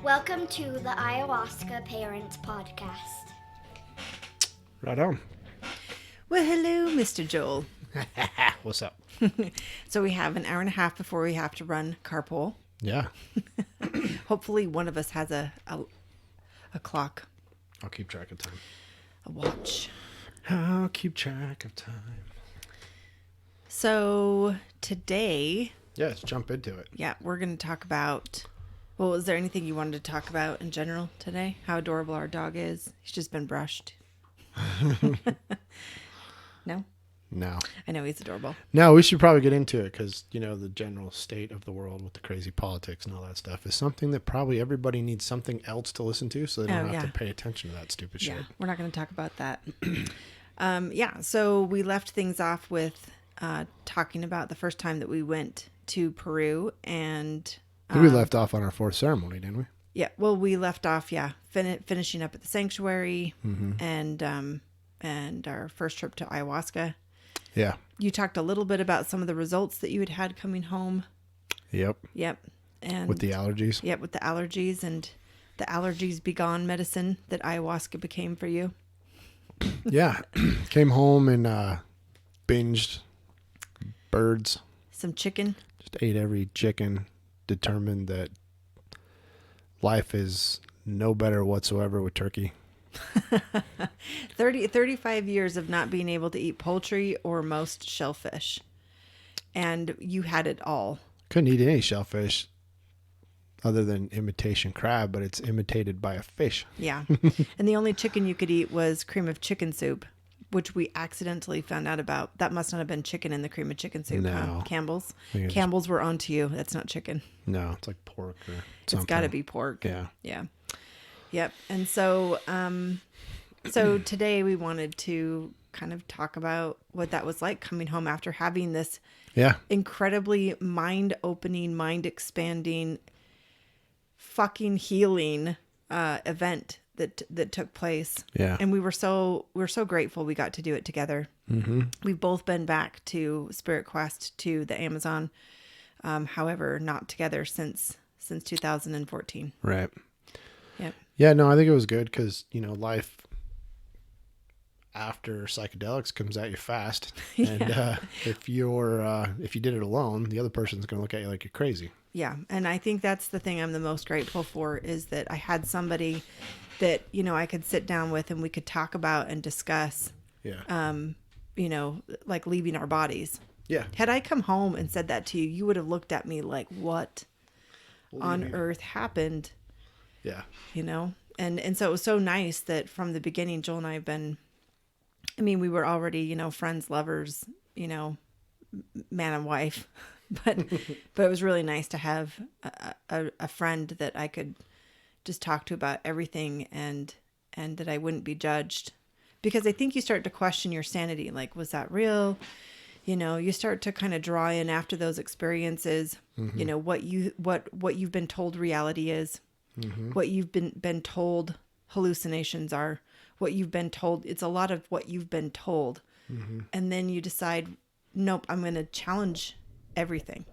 Welcome to the Ayahuasca Parents Podcast. Right on. Well, hello, Mr. Joel. What's up? So we have an hour and a half before we have to run carpool. Yeah. Hopefully one of us has a clock, I'll keep track of time. a watch. I'll keep track of time. So today, Yeah, let's jump into it. yeah, we're going to talk about, well, was there anything you wanted to talk about in general today? How adorable our dog is. He's just been brushed. No? No. I know he's adorable. No, we should probably get into it because, the general state of the world with the crazy politics and all that stuff is something that probably everybody needs something else to listen to so they don't have to pay attention to that stupid shit. Yeah, we're not going to talk about that. So we left things off with talking about the first time that we went to Peru and... We left off on our fourth ceremony, didn't we? Yeah, well, we left off, finishing up at the sanctuary and our first trip to Ayahuasca. Yeah. You talked a little bit about some of the results that you had coming home. Yep. And With the allergies. Yep, with the allergies and the allergies be gone medicine that Ayahuasca became for you. Yeah. Came home and binged birds. Some chicken. Just ate every chicken. Determined that life is no better whatsoever with turkey. 35 years of not being able to eat poultry or most shellfish. And you had it all. Couldn't eat any shellfish other than imitation crab, but it's imitated by a fish. Yeah. And the only chicken you could eat was cream of chicken soup, which we accidentally found out about. That must not have been chicken in the cream of chicken soup. No. Huh? Campbell's. think it's- Campbell's were on to you. That's not chicken. No, it's like pork or something. It's got to be pork. Yeah. Yeah. Yep. And so, so today we wanted to kind of talk about what that was like coming home after having this Yeah. incredibly mind-opening, mind-expanding, fucking healing event that took place. Yeah. And we're so grateful we got to do it together. Mm-hmm. We've both been back to Spirit Quest, to the Amazon, however, not together since 2014. Right. Yep. Yeah, no, I think it was good because, life after psychedelics comes at you fast. And if you did it alone, the other person's going to look at you like you're crazy. Yeah. And I think that's the thing I'm the most grateful for is that I had somebody that, I could sit down with and we could talk about and discuss, Yeah. like leaving our bodies. Yeah. Had I come home and said that to you, you would have looked at me like, what on earth happened? Yeah. And so it was so nice that from the beginning, Joel and I have been, we were already, friends, lovers, man and wife, but it was really nice to have a friend that I could just talk to about everything and that I wouldn't be judged, because I think you start to question your sanity. Like, was that real? You start to kind of draw in after those experiences, what you've been told reality is, what you've been told hallucinations are, what you've been told. It's a lot of what you've been told. And then you decide, nope, I'm going to challenge everything.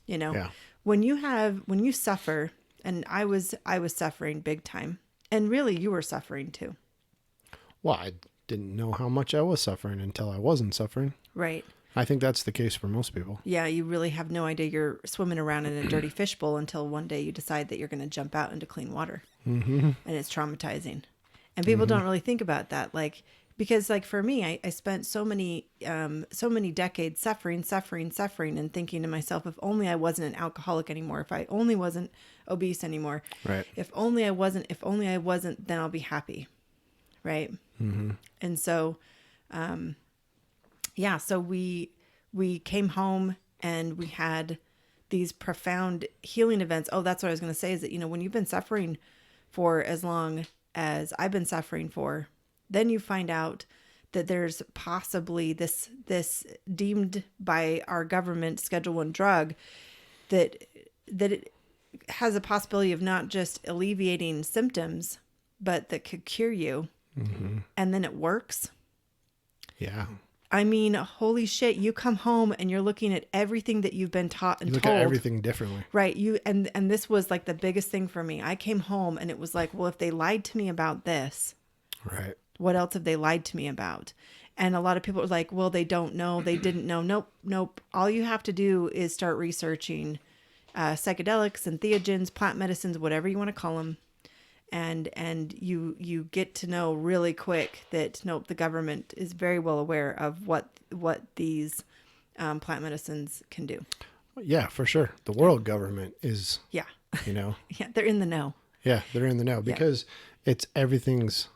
Yeah. When you suffer, and I was suffering big time, and really you were suffering too. Well, I didn't know how much I was suffering until I wasn't suffering. Right. I think that's the case for most people. Yeah, you really have no idea you're swimming around in a dirty fishbowl until one day you decide that you're going to jump out into clean water. And it's traumatizing. And people don't really think about that. Like, because like for me, I spent so many decades suffering and thinking to myself, if only I wasn't an alcoholic anymore, if I only wasn't obese anymore, Right. if only I wasn't, then I'll be happy. Right. And so, so we came home and we had these profound healing events. Oh, that's what I was going to say is that, when you've been suffering for as long as I've been suffering for, then you find out that there's possibly this deemed by our government Schedule I drug that it has a possibility of not just alleviating symptoms, but that could cure you. And then it works. Yeah. I mean, holy shit, you come home and you're looking at everything that you've been taught and you look told. at everything differently. Right. And this was like the biggest thing for me. I came home and it was like, well, if they lied to me about this, right, what else have they lied to me about? And a lot of people are like, well, they don't know. They didn't know. Nope. All you have to do is start researching psychedelics and entheogens, plant medicines, whatever you want to call them. And you get to know really quick that, nope, the government is very well aware of what these plant medicines can do. Yeah, for sure. The world government is, Yeah. Yeah, they're in the know. Yeah, they're in the know because it's everything's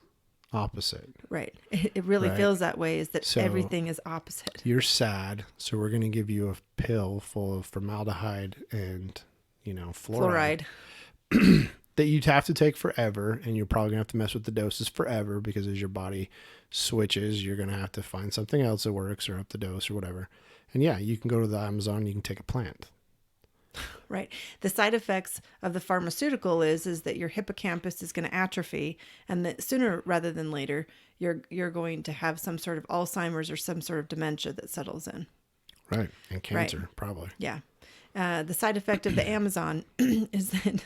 opposite. Right. It really feels that way, is that So, everything is opposite. You're sad, so we're going to give you a pill full of formaldehyde and, fluoride. That you'd have to take forever, and you're probably going to have to mess with the doses forever because as your body switches, you're going to have to find something else that works or up the dose or whatever. And yeah, you can go to the Amazon and you can take a plant. Right. The side effects of the pharmaceutical is that your hippocampus is going to atrophy, and that sooner rather than later, you're going to have some sort of Alzheimer's or some sort of dementia that settles in. Right. And cancer, probably. Yeah. The side effect of the Amazon is that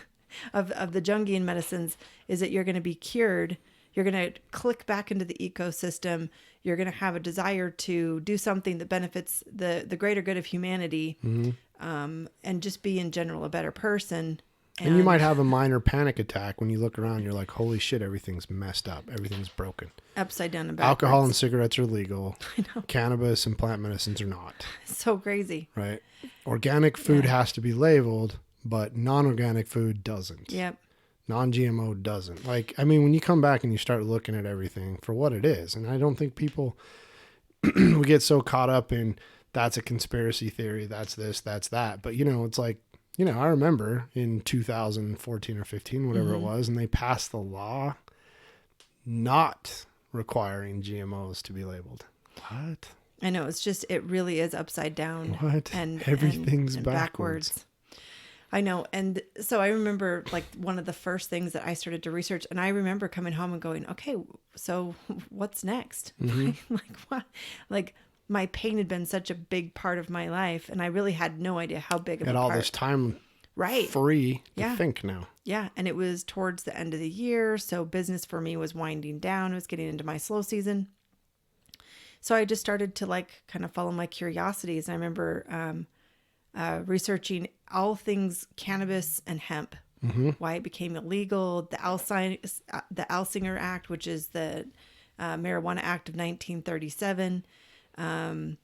of the Jungian medicines is that you're going to be cured. You're going to click back into the ecosystem. You're going to have a desire to do something that benefits the greater good of humanity, and just be in general a better person. And you might have a minor panic attack when you look around. You're like, holy shit, everything's messed up. Everything's broken. Upside down and backwards. Alcohol and cigarettes are legal. I know. Cannabis and plant medicines are not. It's so crazy. Right. Organic food has to be labeled, but non-organic food doesn't. Yep. Non-GMO doesn't. When you come back and you start looking at everything for what it is, and I don't think people, we get so caught up in that's a conspiracy theory, that's this, that's that. But, it's like, I remember in 2014 or 15, whatever it was, and they passed the law not requiring GMOs to be labeled. What? I know. It's just, it really is upside down. What? And everything's backwards. I know. And so I remember one of the first things that I started to research, and I remember coming home and going, okay, so what's next? What? My pain had been such a big part of my life, and I really had no idea how big of a part. All this time free to think now. Yeah. And it was towards the end of the year. So business for me was winding down. I was getting into my slow season. So I just started to kind of follow my curiosities. And I remember researching all things cannabis and hemp, why it became illegal, the Alsinger Act, which is the Marijuana Act of 1937. And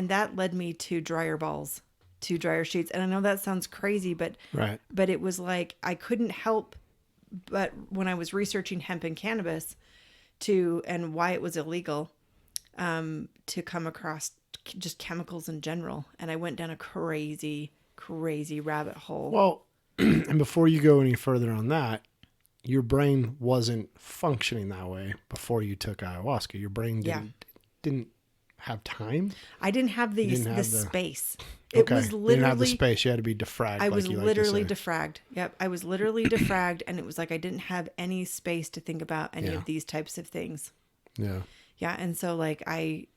that led me to dryer balls, to dryer sheets. And I know that sounds crazy, but it was like, I couldn't help but when I was researching hemp and cannabis and why it was illegal, to come across just chemicals in general. And I went down a crazy rabbit hole. Well, and before you go any further on that, your brain wasn't functioning that way before you took ayahuasca. Your brain didn't have time. I didn't have the space. Okay. It was literally, you didn't have the space. You had to be defragged. I was literally defragged. Yep. I was literally defragged, and it was like I didn't have any space to think about any of these types of things. Yeah. Yeah. And so I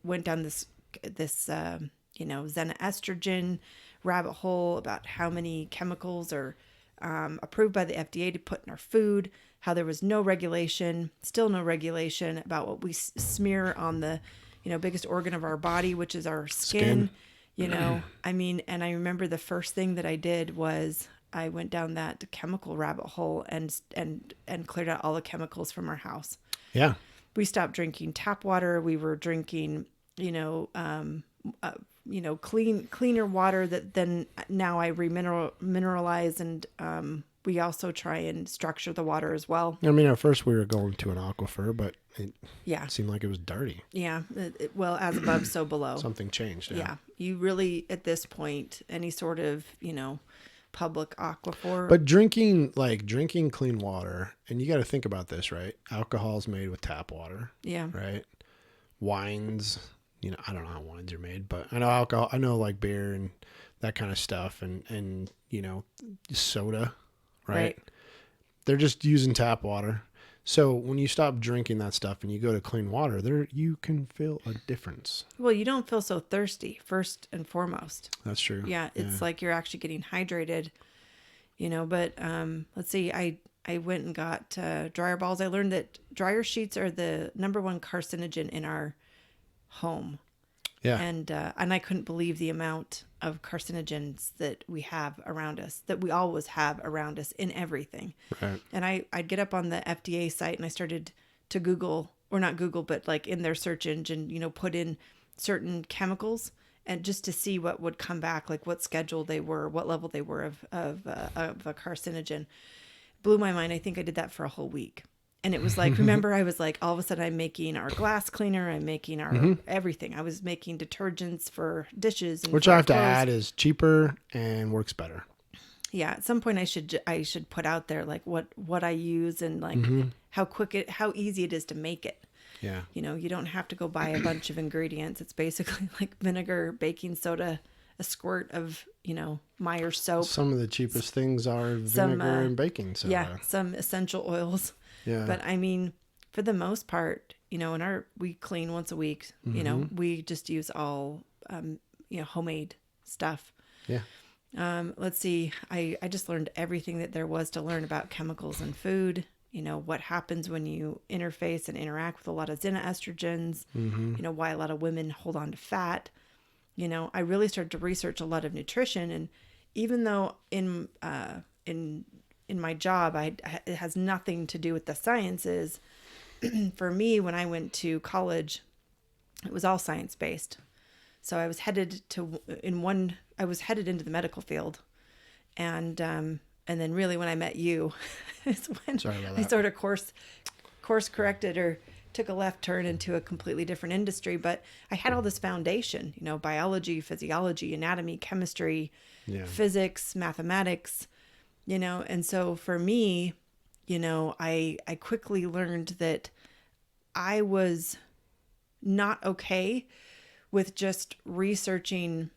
went down this xenoestrogen rabbit hole about how many chemicals are approved by the FDA to put in our food, how there was still no regulation about what we smear on the, biggest organ of our body, which is our skin. And I remember the first thing that I did was I went down that chemical rabbit hole and cleared out all the chemicals from our house. Yeah. We stopped drinking tap water. We were drinking, cleaner water that then now I remineralize, and we also try and structure the water as well. At first we were going to an aquifer, but it seemed like it was dirty. Yeah. Well, as above, so below. Something changed. Yeah. You really, at this point, any sort of, public aquifer. But drinking clean water, and you got to think about this, right? Alcohol's made with tap water. Yeah. Right. Wines, I don't know how wines are made, but I know alcohol. I know beer and that kind of stuff, and soda, right? They're just using tap water. So when you stop drinking that stuff and you go to clean water, there you can feel a difference. Well, you don't feel so thirsty, first and foremost. That's true. Yeah, it's like you're actually getting hydrated, but let's see, I went and got dryer balls. I learned that dryer sheets are the number one carcinogen in our home. Yeah. And I couldn't believe the amount of carcinogens that we have around us, that we always have around us in everything. Right. And I'd get up on the FDA site and I started to Google, or not Google, but like in their search engine, put in certain chemicals and just to see what would come back, like what schedule they were, what level they were of a carcinogen. Blew my mind. I think I did that for a whole week. And it was like, remember, I was like, all of a sudden I'm making our glass cleaner. I'm making our everything. I was making detergents for dishes. And which I have to add is cheaper and works better. Yeah. At some point I should put out there like what I use and like how easy it is to make it. Yeah. You don't have to go buy a bunch of ingredients. It's basically like vinegar, baking soda, a squirt of, Meyer soap. Some of the cheapest things are vinegar and baking soda. Yeah. Some essential oils. Yeah. But I mean, for the most part, we clean once a week, we just use all, homemade stuff. Yeah. Let's see. I just learned everything that there was to learn about chemicals in food, what happens when you interface and interact with a lot of xenoestrogens, why a lot of women hold on to fat. I really started to research a lot of nutrition. And even though in my job, it has nothing to do with the sciences. For me, when I went to college, it was all science-based. So I was headed into the medical field. And then really when I met you, is when I sort of course corrected or took a left turn into a completely different industry. But I had all this foundation, biology, physiology, anatomy, chemistry, physics, mathematics, and so for me, I quickly learned that I was not okay with just researching,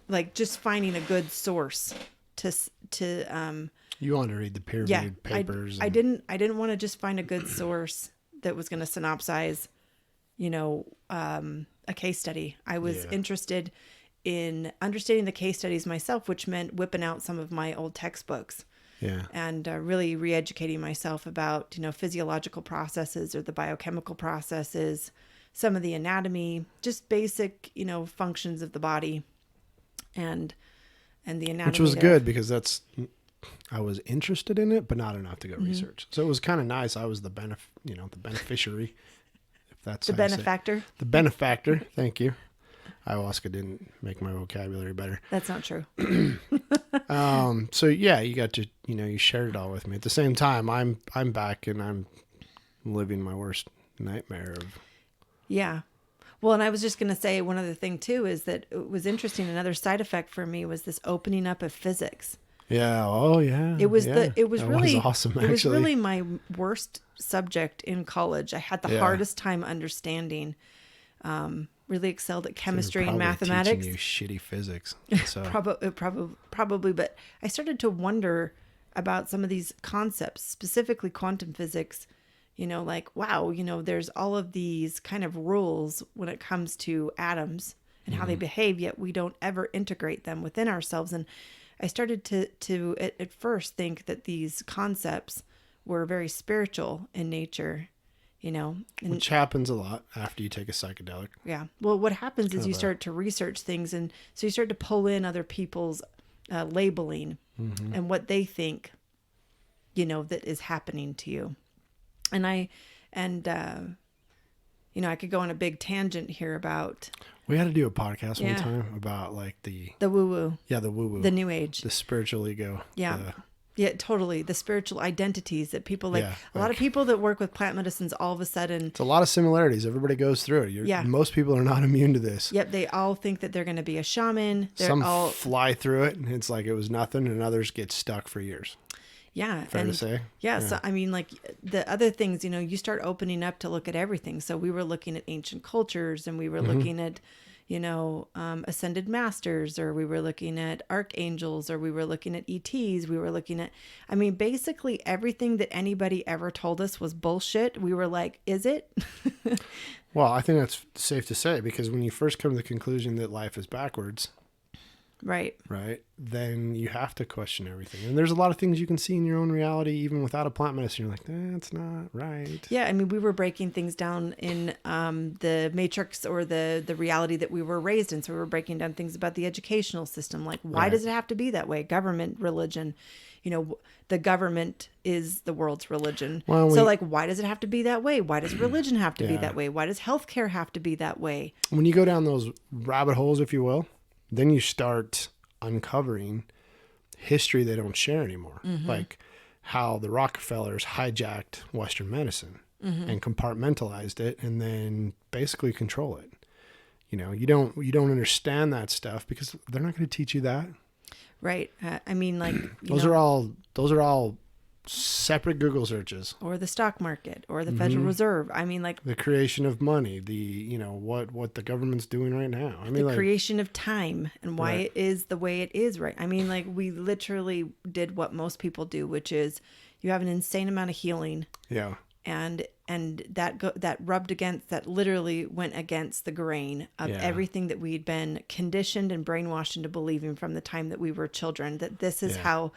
like just finding a good source to you want to read the peer-reviewed papers. I didn't want to just find a good source that was going to synopsize, a case study. I was interested in understanding the case studies myself, which meant whipping out some of my old textbooks. Yeah. And really re-educating myself about, physiological processes or the biochemical processes, some of the anatomy, just basic, functions of the body and the anatomy. Which was good because I was interested in it, but not enough to go research. So it was kind of nice. I was the beneficiary, if that's the benefactor. The benefactor. Thank you. Ayahuasca didn't make my vocabulary better. That's not true. So yeah, you got to, you shared it all with me. At the same time, I'm back and I'm living my worst nightmare of. Yeah. Well, and I was just going to say one other thing too, is that it was interesting. Another side effect for me was this opening up of physics. Yeah. Oh yeah. It was that really was awesome. Actually, it was really my worst subject in college. I had the hardest time understanding. Really excelled at chemistry and mathematics. Teaching you shitty physics. So. Probably, but I started to wonder about some of these concepts, specifically quantum physics. Like, wow, there's all of these kind of rules when it comes to atoms and how they behave, yet we don't ever integrate them within ourselves. And I started to at first think that these concepts were very spiritual in nature. Which happens a lot after you take a psychedelic. Yeah. Well, what happens is you start to research things. And so you start to pull in other people's labeling and what they think, that is happening to you. And I could go on a big tangent here about. We had to do a podcast one time about like the woo-woo. Yeah, the woo-woo. The new age. The spiritual ego. Yeah. Yeah, totally. The spiritual identities that people a lot of people that work with plant medicines all of a sudden. It's a lot of similarities. Everybody goes through it. Most people are not immune to this. Yep. They all think that they're going to be a shaman. Some fly through it and it's like it was nothing, and others get stuck for years. Yeah. Fair to say. Yeah. So, I mean, like the other things, you start opening up to look at everything. So we were looking at ancient cultures and we were looking at, ascended masters, or we were looking at archangels, or we were looking at ETs. We were looking at, basically everything that anybody ever told us was bullshit. We were like, is it? Well, I think that's safe to say, because when you first come to the conclusion that life is backwards, right, then you have to question everything. And there's a lot of things you can see in your own reality, even without a plant medicine. You're like, that's not right. Yeah, we were breaking things down in the matrix, or the reality that we were raised in. So we were breaking down things about the educational system, like why does it have to be that way? Government, religion, the government is the world's religion. Well, so why does it have to be that way? Why does religion have to be that way? Why does healthcare have to be that way? When you go down those rabbit holes, if you will, then you start uncovering history they don't share anymore. Like how the Rockefellers hijacked Western medicine and compartmentalized it, and then basically control it. You don't understand that stuff because they're not going to teach you that. Right. Those are all separate Google searches. Or the stock market, or the Federal Reserve. The creation of money, what the government's doing right now. The creation of time and why it is the way it is, right? We literally did what most people do, which is you have an insane amount of healing. Yeah. And that literally went against the grain of everything that we'd been conditioned and brainwashed into believing from the time that we were children, that this is how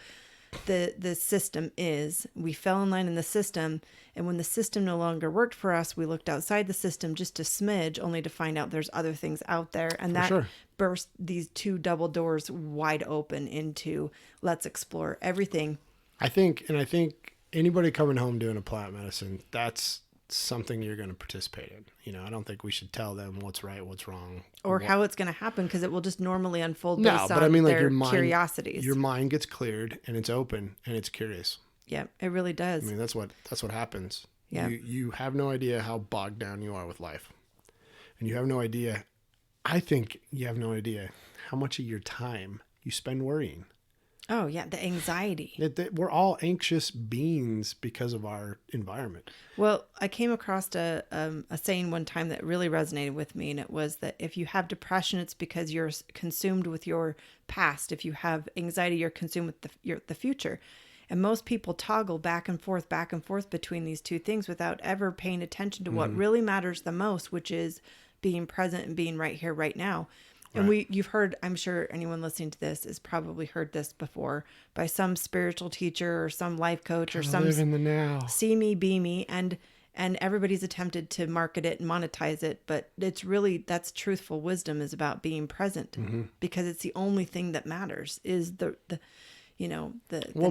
the system is. We fell in line in the system, and when the system no longer worked for us, we looked outside the system just a smidge, only to find out there's other things out there, and burst these two double doors wide open into let's explore everything. I think anybody coming home doing a plant medicine, that's something you're going to participate in. I don't think we should tell them what's right, what's wrong, or how it's going to happen, because it will just normally unfold based on their curiosities. Your mind gets cleared and it's open and it's curious. Yeah, it really does. That's what happens. Yeah. You have no idea how bogged down you are with life, and you have no idea. I think you have no idea how much of your time you spend worrying. Oh, yeah, the anxiety. We're all anxious beings because of our environment. Well, I came across a saying one time that really resonated with me, and it was that if you have depression, it's because you're consumed with your past. If you have anxiety, you're consumed with the future. And most people toggle back and forth between these two things without ever paying attention to what really matters the most, which is being present and being right here, right now. And you've heard, I'm sure anyone listening to this has probably heard this before by some spiritual teacher or some life coach or some live in the now. See me, be me. And everybody's attempted to market it and monetize it. But it's really, that's truthful wisdom, is about being present, because it's the only thing that matters is the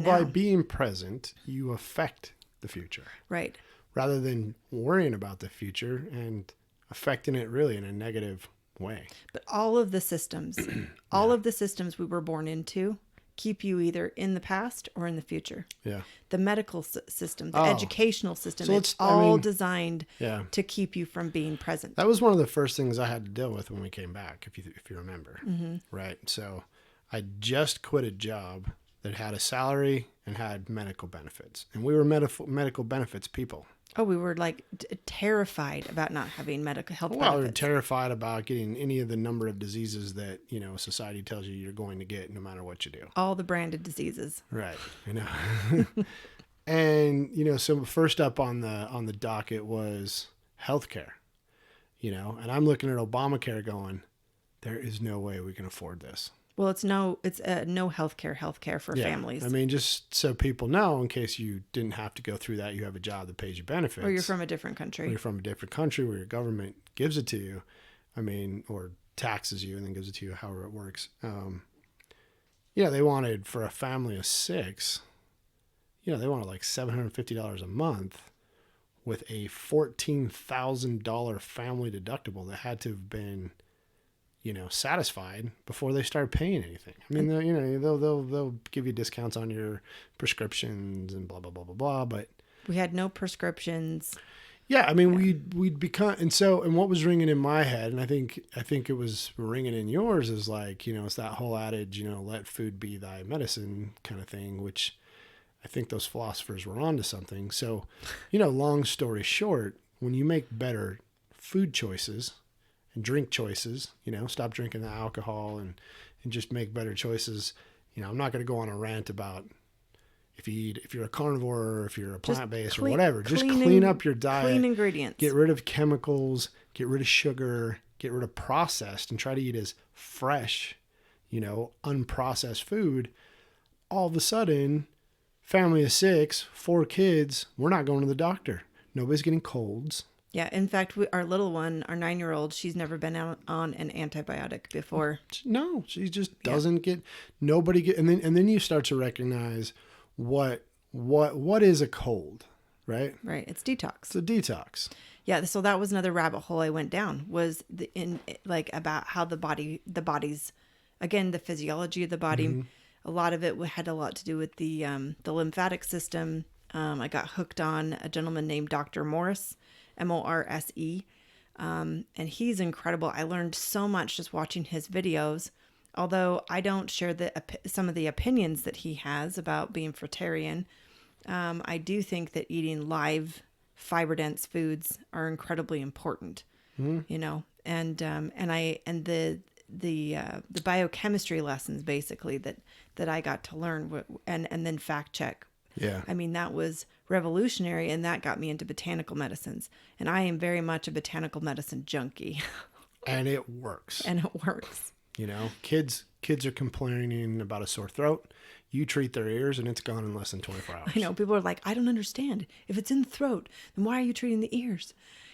by being present, you affect the future. Right. Rather than worrying about the future and affecting it really in a negative way. But all of the systems, of the systems we were born into keep you either in the past or in the future. Yeah. The medical system, the educational system, so it's all designed to keep you from being present. That was one of the first things I had to deal with when we came back, if you remember. Right. So I just quit a job that had a salary and had medical benefits. And we were medical benefits people. Oh, we were like terrified about not having medical health benefits. We were terrified about getting any of the number of diseases that, society tells you you're going to get no matter what you do. All the branded diseases. Right. And, so first up on the docket was healthcare, and I'm looking at Obamacare going, there is no way we can afford this. Well, it's no healthcare for families. Just so people know, in case you didn't have to go through that, you have a job that pays you benefits. Or you're from a different country. Or you're from a different country where your government gives it to you, or taxes you and then gives it to you, however it works. They wanted, for a family of 6, they wanted like $750 a month with a $14,000 family deductible that had to have been satisfied before they start paying anything. They'll give you discounts on your prescriptions and blah, blah, blah, blah, blah. But we had no prescriptions. Yeah. We'd become, and what was ringing in my head, and I think it was ringing in yours, is like, it's that whole adage, let food be thy medicine kind of thing, which I think those philosophers were onto something. So, long story short, when you make better food choices and drink choices, stop drinking the alcohol and just make better choices. I'm not going to go on a rant about if you're a carnivore or if you're a plant-based or whatever, just clean up your diet, clean ingredients, get rid of chemicals, get rid of sugar, get rid of processed, and try to eat as fresh, unprocessed food. All of a sudden, family of 6, 4 kids, we're not going to the doctor. Nobody's getting colds. Yeah. In fact, our little one, our 9-year-old, she's never been on an antibiotic before. No, she just doesn't get, and then you start to recognize what is a cold, right? Right. It's detox. It's a detox. Yeah. So that was another rabbit hole I went down, was about how the body's, again, the physiology of the body. Mm-hmm. A lot of it had a lot to do with the lymphatic system. I got hooked on a gentleman named Dr. Morse, Morse. And he's incredible. I learned so much just watching his videos. Although I don't share some of the opinions that he has about being fruitarian, I do think that eating live, fiber-dense foods are incredibly important. Mm. And the biochemistry lessons basically that I got to learn and then fact check. Yeah. I mean, that was revolutionary, and that got me into botanical medicines. And I am very much a botanical medicine junkie. And it works. Kids are complaining about a sore throat. You treat their ears and it's gone in less than 24 hours. I know. People are like, I don't understand. If it's in the throat, then why are you treating the ears?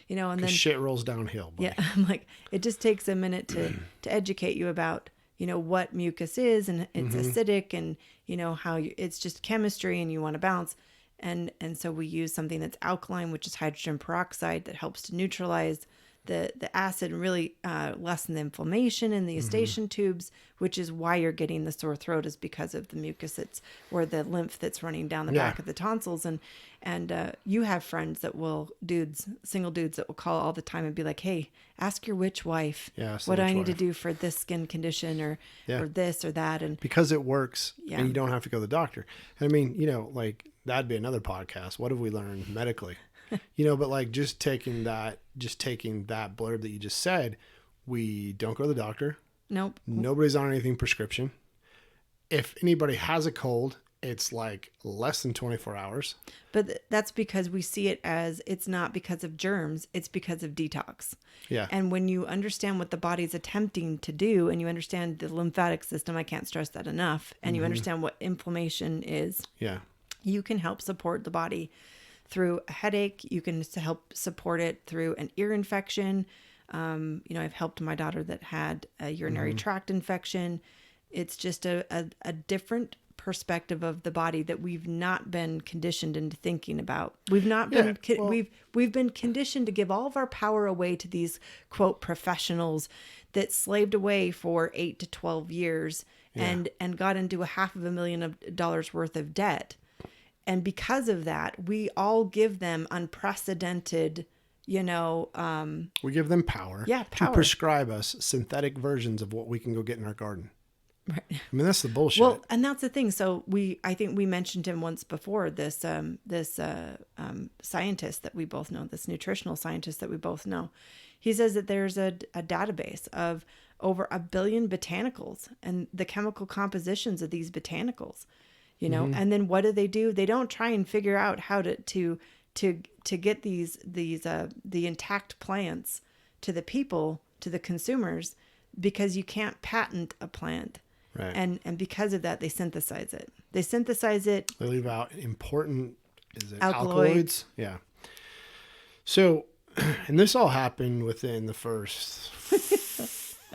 And then shit rolls downhill. Buddy. Yeah. I'm like, it just takes a minute to educate you about, what mucus is, and it's acidic, and, how it's just chemistry and you want to balance. And so we use something that's alkaline, which is hydrogen peroxide, that helps to neutralize the acid and really lessen the inflammation in the eustachian tubes, which is why you're getting the sore throat, is because of the mucus or the lymph that's running down the back of the tonsils. And you have friends that single dudes that will call all the time and be like, hey, ask your witch wife what I need to do for this skin condition or this or that. And because it works and you don't have to go to the doctor. I mean, that'd be another podcast. What have we learned medically? But like just taking that blurb that you just said, we don't go to the doctor. Nope. Nobody's on anything prescription. If anybody has a cold, it's like less than 24 hours. But that's because we see it as, it's not because of germs, it's because of detox. Yeah. And when you understand what the body's attempting to do, and you understand the lymphatic system, I can't stress that enough, and you understand what inflammation is. Yeah. You can help support the body through a headache. You can help support it through an ear infection. I've helped my daughter that had a urinary tract infection. It's just a different perspective of the body that we've not been conditioned into thinking about. We've not been, we've been conditioned to give all of our power away to these quote professionals that slaved away for 8 to 12 years and got into $500,000 worth of debt. And because of that, we all give them unprecedented, we give them power to prescribe us synthetic versions of what we can go get in our garden. Right. I mean, that's the bullshit. Well, and that's the thing. So I think we mentioned him once before, this scientist that we both know, this nutritional scientist that we both know. He says that there's a database of over 1 billion botanicals and the chemical compositions of these botanicals. And then what do? They don't try and figure out how to get the intact plants to the people, to the consumers, because you can't patent a plant. Right. And because of that, they synthesize it. They leave out important, alkaloids? Yeah. So, and this all happened within the first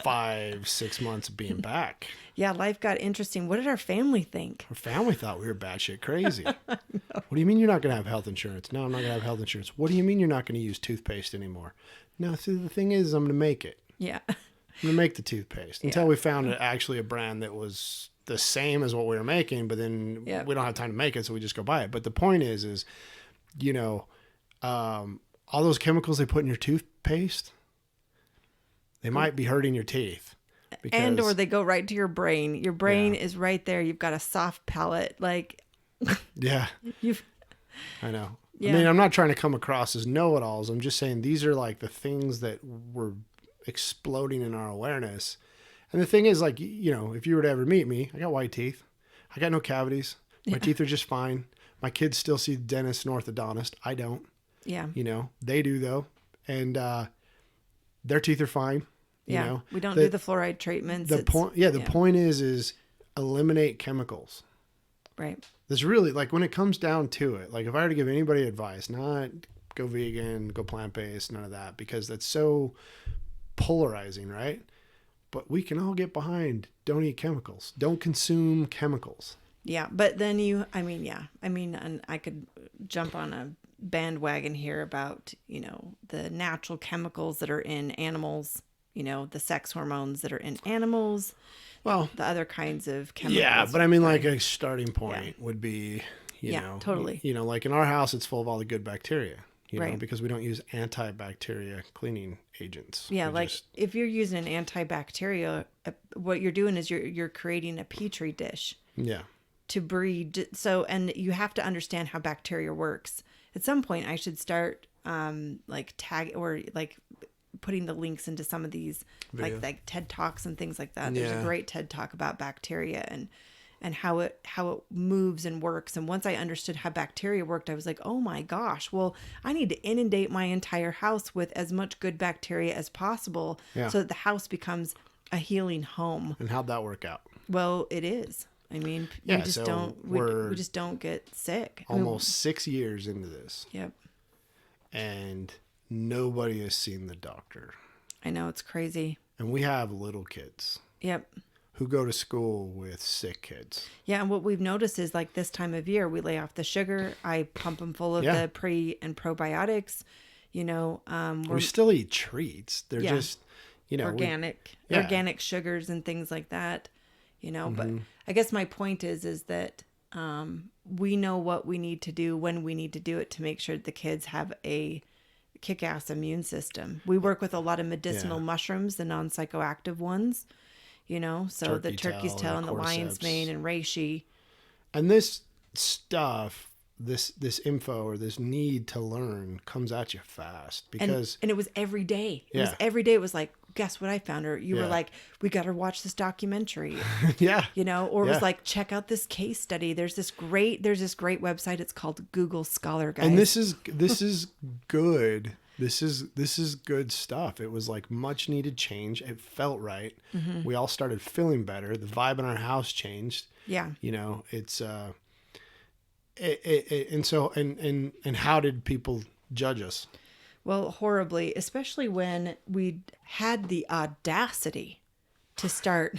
5-6 months of being back. Yeah, life got interesting. What did our family think? Our family thought we were batshit crazy. No. What do you mean you're not going to have health insurance? No, I'm not going to have health insurance. What do you mean you're not going to use toothpaste anymore? No, see, the thing is, I'm going to make it. Yeah. I'm going to make the toothpaste until we found actually a brand that was the same as what we were making, but then we don't have time to make it, so we just go buy it. But the point is, all those chemicals they put in your toothpaste, they might be hurting your teeth. Or they go right to your brain. Your brain is right there. You've got a soft palate. Like, yeah, I know. Yeah. I mean, I'm not trying to come across as know-it-alls. I'm just saying these are like the things that we're exploding in our awareness. And the thing is, like, if you were to ever meet me, I got white teeth. I got no cavities. My teeth are just fine. My kids still see the dentist and orthodontist. I don't. Yeah. They do though. And their teeth are fine. Yeah. We don't do the fluoride treatments. The point is eliminate chemicals. Right. There's really, like, when it comes down to it, like, if I were to give anybody advice, not go vegan, go plant-based, none of that, because that's so polarizing, right? But we can all get behind, don't eat chemicals. Don't consume chemicals. Yeah. But then and I could jump on a bandwagon here about, the natural chemicals that are in animals, the sex hormones that are in animals. Well, the other kinds of chemicals. Yeah, but I mean, like, a starting point would be, totally. Like in our house, it's full of all the good bacteria, right. because we don't use antibacteria cleaning agents. Yeah, if you're using an antibacterial, what you're doing is you're creating a petri dish. Yeah. To breed. So, and you have to understand how bacteria works. At some point, I should start putting the links into some of these like TED Talks and things like that. There's a great TED Talk about bacteria and how it moves and works. And once I understood how bacteria worked, I was like, oh my gosh, well, I need to inundate my entire house with as much good bacteria as possible so that the house becomes a healing home. And how'd that work out? Well, it is. I mean, we just don't get sick. Almost 6 years into this. Yep. And nobody has seen the doctor. I know, it's crazy. And we have little kids. Yep. Who go to school with sick kids. Yeah, and what we've noticed is, like, this time of year, we lay off the sugar. I pump them full of the pre and probiotics. We still eat treats. They're just, organic sugars and things like that. But I guess my point is that we know what we need to do when we need to do it to make sure that the kids have a kick-ass immune system. We work with a lot of medicinal mushrooms, the non-psychoactive ones, so the turkey's tail and the lion's mane and reishi. And this stuff, this info or this need to learn comes at you fast because... And it was every day. It was every day. It was like, guess what I found? Or you were like, we got to watch this documentary. Yeah. Or it was like, check out this case study. There's this great website. It's called Google Scholar, guys. And this is good. This is good stuff. It was like much needed change. It felt right. Mm-hmm. We all started feeling better. The vibe in our house changed. Yeah. It's and how did people judge us? Well, horribly, especially when we had the audacity to start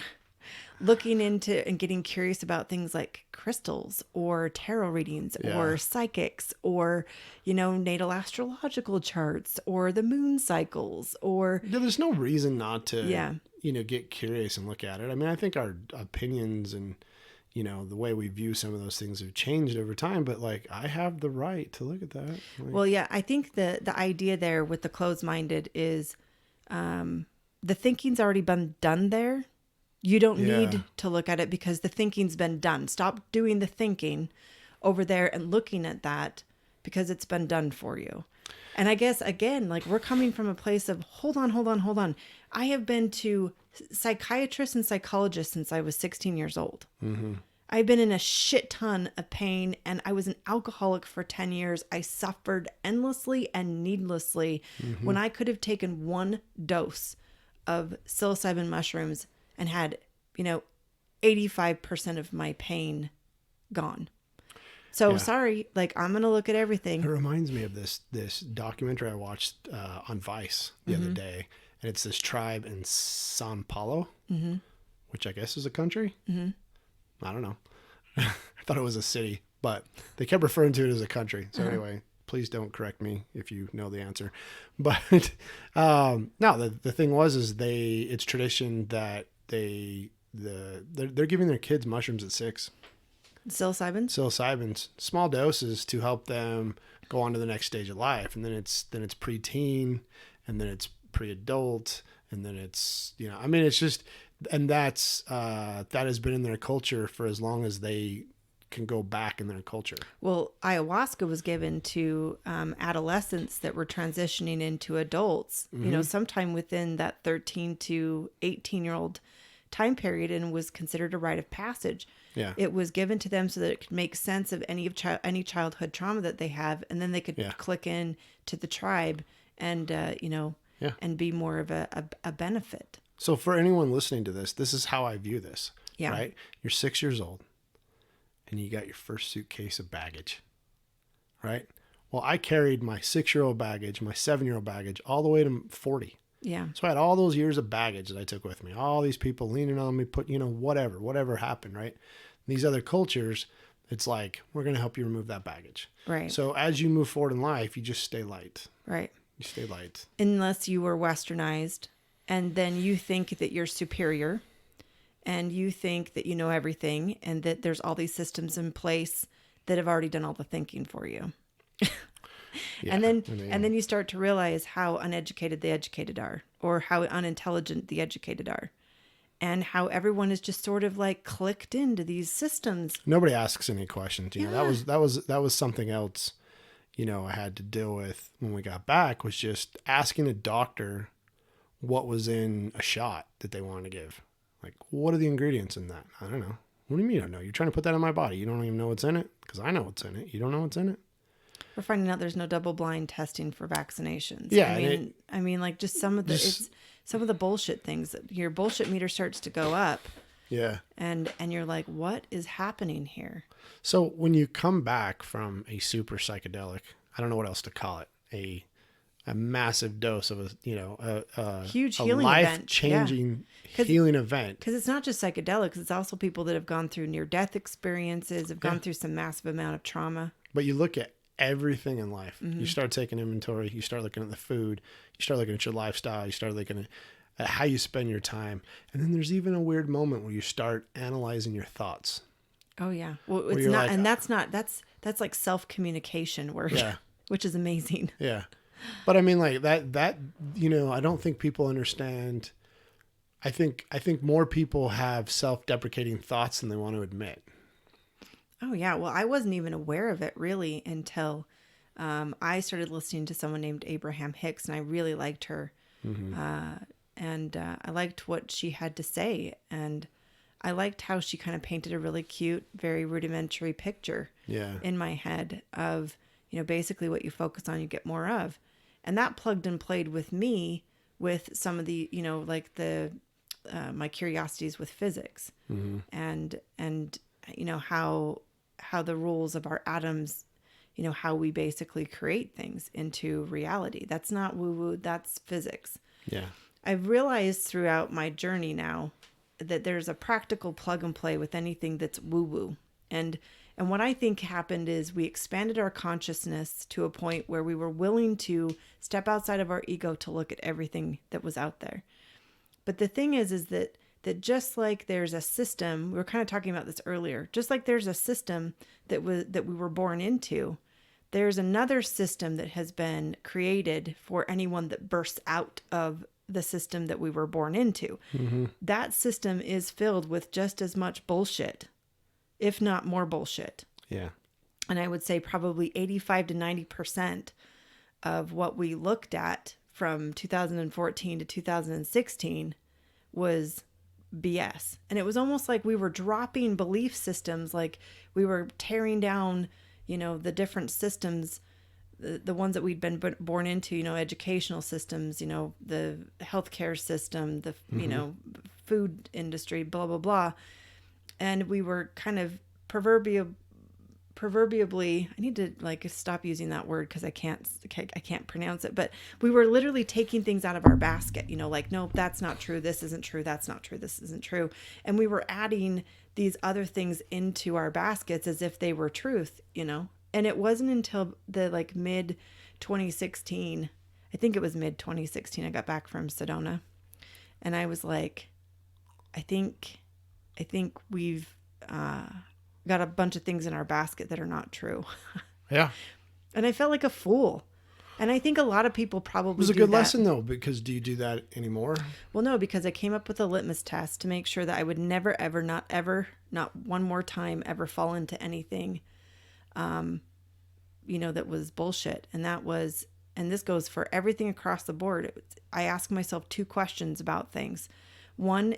looking into and getting curious about things like crystals or tarot readings or psychics or, natal astrological charts or the moon cycles or... There's no reason not to, get curious and look at it. I mean, I think our opinions and, the way we view some of those things have changed over time, but like I have the right to look at that. Well, yeah, I think the idea there with the closed-minded is the thinking's already been done there. You don't need to look at it because the thinking's been done. Stop doing the thinking over there and looking at that because it's been done for you. And I guess, again, like we're coming from a place of hold on. I have been to psychiatrists and psychologists since I was 16 years old. Mm-hmm. I've been in a shit ton of pain and I was an alcoholic for 10 years. I suffered endlessly and needlessly when I could have taken one dose of psilocybin mushrooms and had, 85% of my pain gone. So sorry, like I'm going to look at everything. It reminds me of this documentary I watched on Vice the other day. And it's this tribe in Sao Paulo, which I guess is a country. Mm-hmm. I don't know. I thought it was a city, but they kept referring to it as a country. So anyway, please don't correct me if you know the answer. But no, the thing was it's tradition that they're giving their kids mushrooms at 6. Psilocybins, small doses to help them go on to the next stage of life, and then it's preteen, and then it's pre-adult, and then it's it's just, and that's that has been in their culture for as long as they can go back in their culture. Well, ayahuasca was given to adolescents that were transitioning into adults, sometime within that 13 to 18-year-old time period, and was considered a rite of passage. Yeah. It was given to them so that it could make sense of any childhood trauma that they have, and then they could click in to the tribe and, and be more of a benefit. So for anyone listening to this is how I view this. Yeah. Right? You're 6 years old and you got your first suitcase of baggage. Right? Well, I carried my 6-year-old baggage, my 7-year-old baggage, all the way to 40. Yeah. So I had all those years of baggage that I took with me. All these people leaning on me, whatever happened, right? These other cultures, it's like, we're going to help you remove that baggage. Right. So as you move forward in life, you just stay light. Right. You stay light. Unless you were westernized, and then you think that you're superior, and you think that you know everything, and that there's all these systems in place that have already done all the thinking for you. Yeah, and then you start to realize how uneducated the educated are, or how unintelligent the educated are, and how everyone is just sort of like clicked into these systems. Nobody asks any questions. You know, that was something else, I had to deal with when we got back, was just asking a doctor what was in a shot that they wanted to give. Like, what are the ingredients in that? I don't know. What do you mean I don't know? You're trying to put that in my body. You don't even know what's in it? Because I know what's in it. You don't know what's in it? We're finding out there's no double-blind testing for vaccinations. Yeah, I mean, like just some of the bullshit things that your bullshit meter starts to go up. Yeah. And you're like, what is happening here? So when you come back from a super psychedelic, I don't know what else to call it, a massive dose of a huge healing life-changing healing event. Because it's not just psychedelics; it's also people that have gone through near-death experiences, have gone through some massive amount of trauma. But you look at everything in life. Mm-hmm. You start taking inventory. You start looking at the food. You start looking at your lifestyle. You start looking at how you spend your time. And then there's even a weird moment where you start analyzing your thoughts. Oh yeah. Well, it's not, and that's like self-communication work, which is amazing. Yeah. But I mean, like that, I don't think people understand. I think more people have self-deprecating thoughts than they want to admit. Oh yeah. Well, I wasn't even aware of it really until I started listening to someone named Abraham Hicks, and I really liked her. Mm-hmm. I liked what she had to say, and I liked how she kind of painted a really cute, very rudimentary picture in my head of, basically what you focus on, you get more of. And that plugged and played with me with some of the, my curiosities with physics, mm-hmm. and how the rules of our atoms, how we basically create things into reality. That's not woo-woo, that's physics. Yeah. I've realized throughout my journey now that there's a practical plug and play with anything that's woo-woo. And what I think happened is we expanded our consciousness to a point where we were willing to step outside of our ego to look at everything that was out there. But the thing is that just like there's a system, we were kind of talking about this earlier, just like there's a system that we were born into, there's another system that has been created for anyone that bursts out of the system that we were born into. Mm-hmm. That system is filled with just as much bullshit, if not more bullshit. Yeah. And I would say probably 85 to 90% of what we looked at from 2014 to 2016 was BS. And it was almost like we were dropping belief systems, like we were tearing down, the different systems, the ones that we'd been born into, educational systems, the healthcare system, the, mm-hmm. Food industry, blah, blah, blah. And we were kind of proverbially, I need to stop using that word because I can't pronounce it, but we were literally taking things out of our basket, nope, that's not true. This isn't true. That's not true. This isn't true. And we were adding these other things into our baskets as if they were truth, and it wasn't until the mid 2016, I think it was mid 2016, I got back from Sedona, and I was like, I think we've got a bunch of things in our basket that are not true. Yeah. And I felt like a fool. And I think a lot of people probably It was a good lesson though, because do you do that anymore? Well, no, because I came up with a litmus test to make sure that I would never, ever, not one more time ever fall into anything, that was bullshit. And and this goes for everything across the board. I ask myself 2 questions about things. One,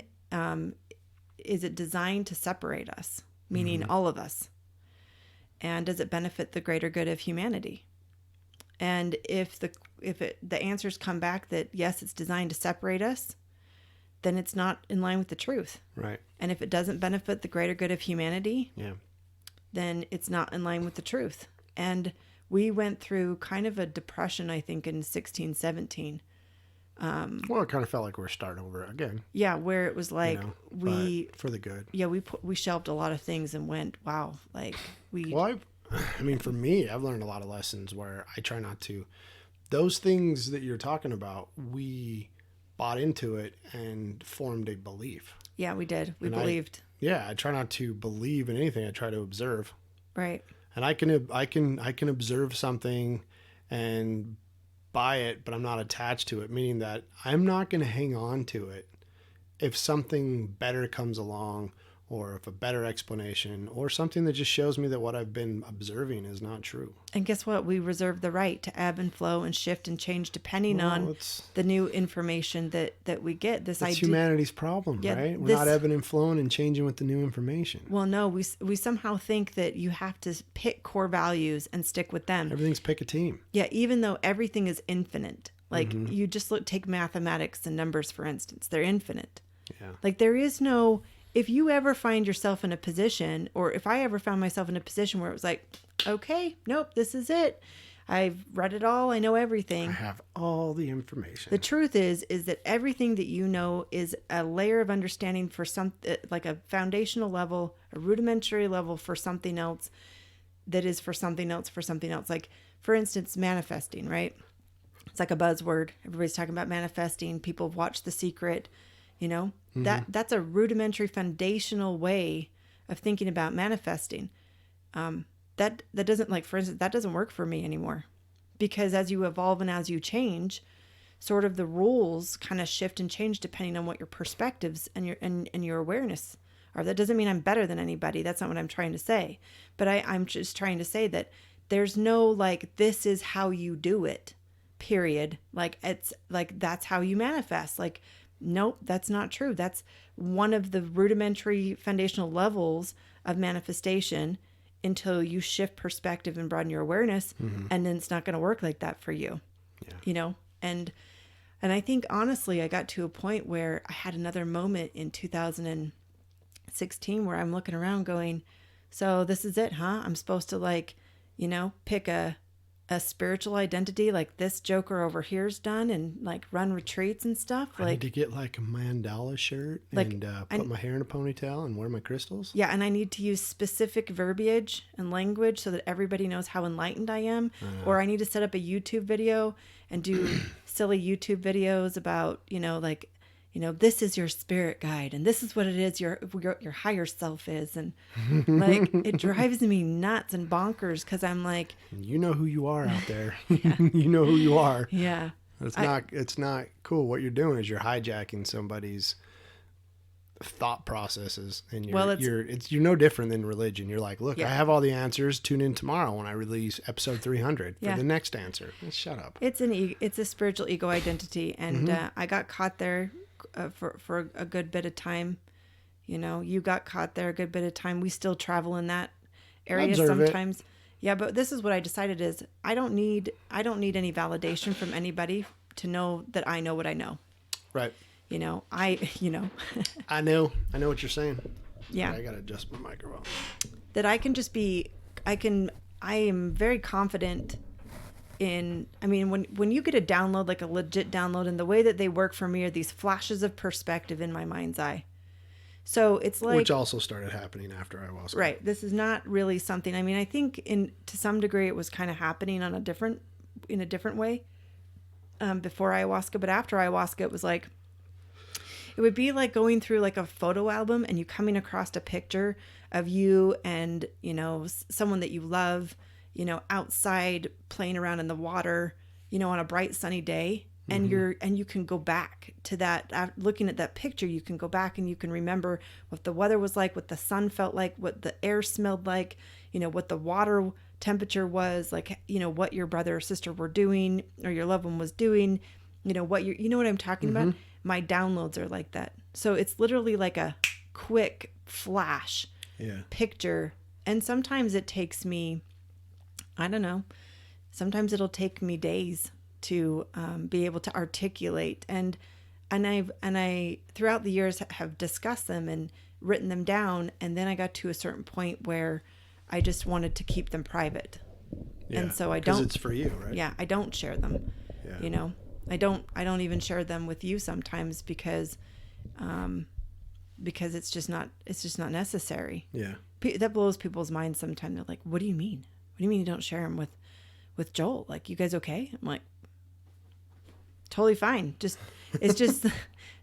is it designed to separate us, meaning all of us? And does it benefit the greater good of humanity? And if the answers come back that yes, it's designed to separate us, then it's not in line with the truth. Right. And if it doesn't benefit the greater good of humanity, yeah, then it's not in line with the truth. And we went through kind of a depression, I think, in 16, 17. Well, it kind of felt like we're starting over again. Yeah, where it was like but for the good. Yeah, we shelved a lot of things and went, wow, like we. Well, I mean, for me, I've learned a lot of lessons where I try not to. Those things that you're talking about, we bought into it and formed a belief. Yeah, we did. We believed. I try not to believe in anything. I try to observe. Right. And I can observe something and buy it, but I'm not attached to it, meaning that I'm not going to hang on to it if something better comes along, or if a better explanation, or something that just shows me that what I've been observing is not true. And guess what? We reserve the right to ebb and flow and shift and change depending on the new information that we get. It's humanity's problem, right? We're not ebbing and flowing and changing with the new information. Well, no, we somehow think that you have to pick core values and stick with them. Everything's pick a team. Yeah, even though everything is infinite. Like you just take mathematics and numbers, for instance. They're infinite. Yeah. Like there is no... If you ever find yourself in a position, or if I ever found myself in a position where it was like, okay, nope, this is it. I've read it all. I know everything. I have all the information. The truth is that everything that you know is a layer of understanding for like a foundational level, a rudimentary level for something else that is for something else, for something else. Like, for instance, manifesting, right? It's like a buzzword. Everybody's talking about manifesting. People have watched The Secret. That's a rudimentary foundational way of thinking about manifesting. That doesn't, like, for instance, that doesn't work for me anymore, because as you evolve and as you change, sort of the rules kind of shift and change depending on what your perspectives and your awareness are. That doesn't mean I'm better than anybody. That's not what I'm trying to say. But I'm just trying to say that there's no, like, this is how you do it, period. Like, it's like, that's how you manifest. Like, nope, that's not true. That's one of the rudimentary foundational levels of manifestation until you shift perspective and broaden your awareness. And then it's not going to work like that for you, And I think, honestly, I got to a point where I had another moment in 2016 where I'm looking around going, so this is it, huh? I'm supposed to, pick a spiritual identity, like this joker over here's done, and like run retreats and stuff. I need to get like a mandala shirt and put my hair in a ponytail and wear my crystals. Yeah, and I need to use specific verbiage and language so that everybody knows how enlightened I am. Or I need to set up a YouTube video and do silly YouTube videos about, this is your spirit guide and this is what it is your higher self is. And like, it drives me nuts and bonkers, because I'm like, you know who you are out there. You know who you are. Yeah. It's not cool. What you're doing is you're hijacking somebody's thought processes, and you're no different than religion. You're like, look, I have all the answers. Tune in tomorrow when I release episode 300 for the next answer. Shut up. It's a spiritual ego identity, and I got caught there for a good bit of time. You got caught there a good bit of time. We still travel in that area sometimes. Yeah, but this is what I decided is I don't need any validation from anybody to know that I know what I know. Right. I know what you're saying. Yeah. I got to adjust my microphone. That I can just I am very confident in, when you get a download, like a legit download, and the way that they work for me are these flashes of perspective in my mind's eye. So it's like, which also started happening after Ayahuasca. Right. This is not really something, I think to some degree it was kind of happening in a different way before Ayahuasca, but after Ayahuasca it was like, it would be like going through like a photo album and you coming across a picture of you and, someone that you love, outside playing around in the water, on a bright sunny day, and you can go back to that, looking at that picture, you can go back and you can remember what the weather was like, what the sun felt like, what the air smelled like, what the water temperature was like, what your brother or sister were doing, or your loved one was doing, what what I'm talking about? My downloads are like that. So it's literally like a quick flash picture. And sometimes it takes me, I don't know, sometimes it'll take me days to be able to articulate. And I throughout the years have discussed them and written them down. And then I got to a certain point where I just wanted to keep them private. Yeah, and so I because don't, it's for you, right? Yeah, I don't share them. Yeah. I don't even share them with you sometimes because it's just not necessary. Yeah. That blows people's minds sometimes. They're like, what do you mean? What do you mean you don't share them with Joel? Like, you guys okay? I'm like, totally fine. It's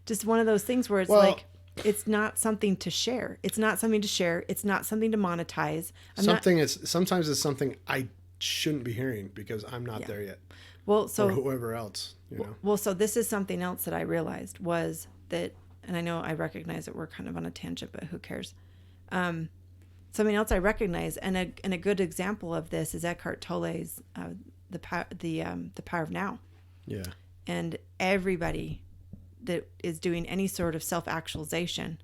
just one of those things where it's like, it's not something to share. It's not something to share. It's not something to monetize. Sometimes it's something I shouldn't be hearing because I'm not there yet. Well, so or whoever else, Well, so this is something else that I realized was that, and I know I recognize that we're kind of on a tangent, but who cares? Something else I recognize, and a good example of this is Eckhart Tolle's the Power of Now. Yeah. And everybody that is doing any sort of self-actualization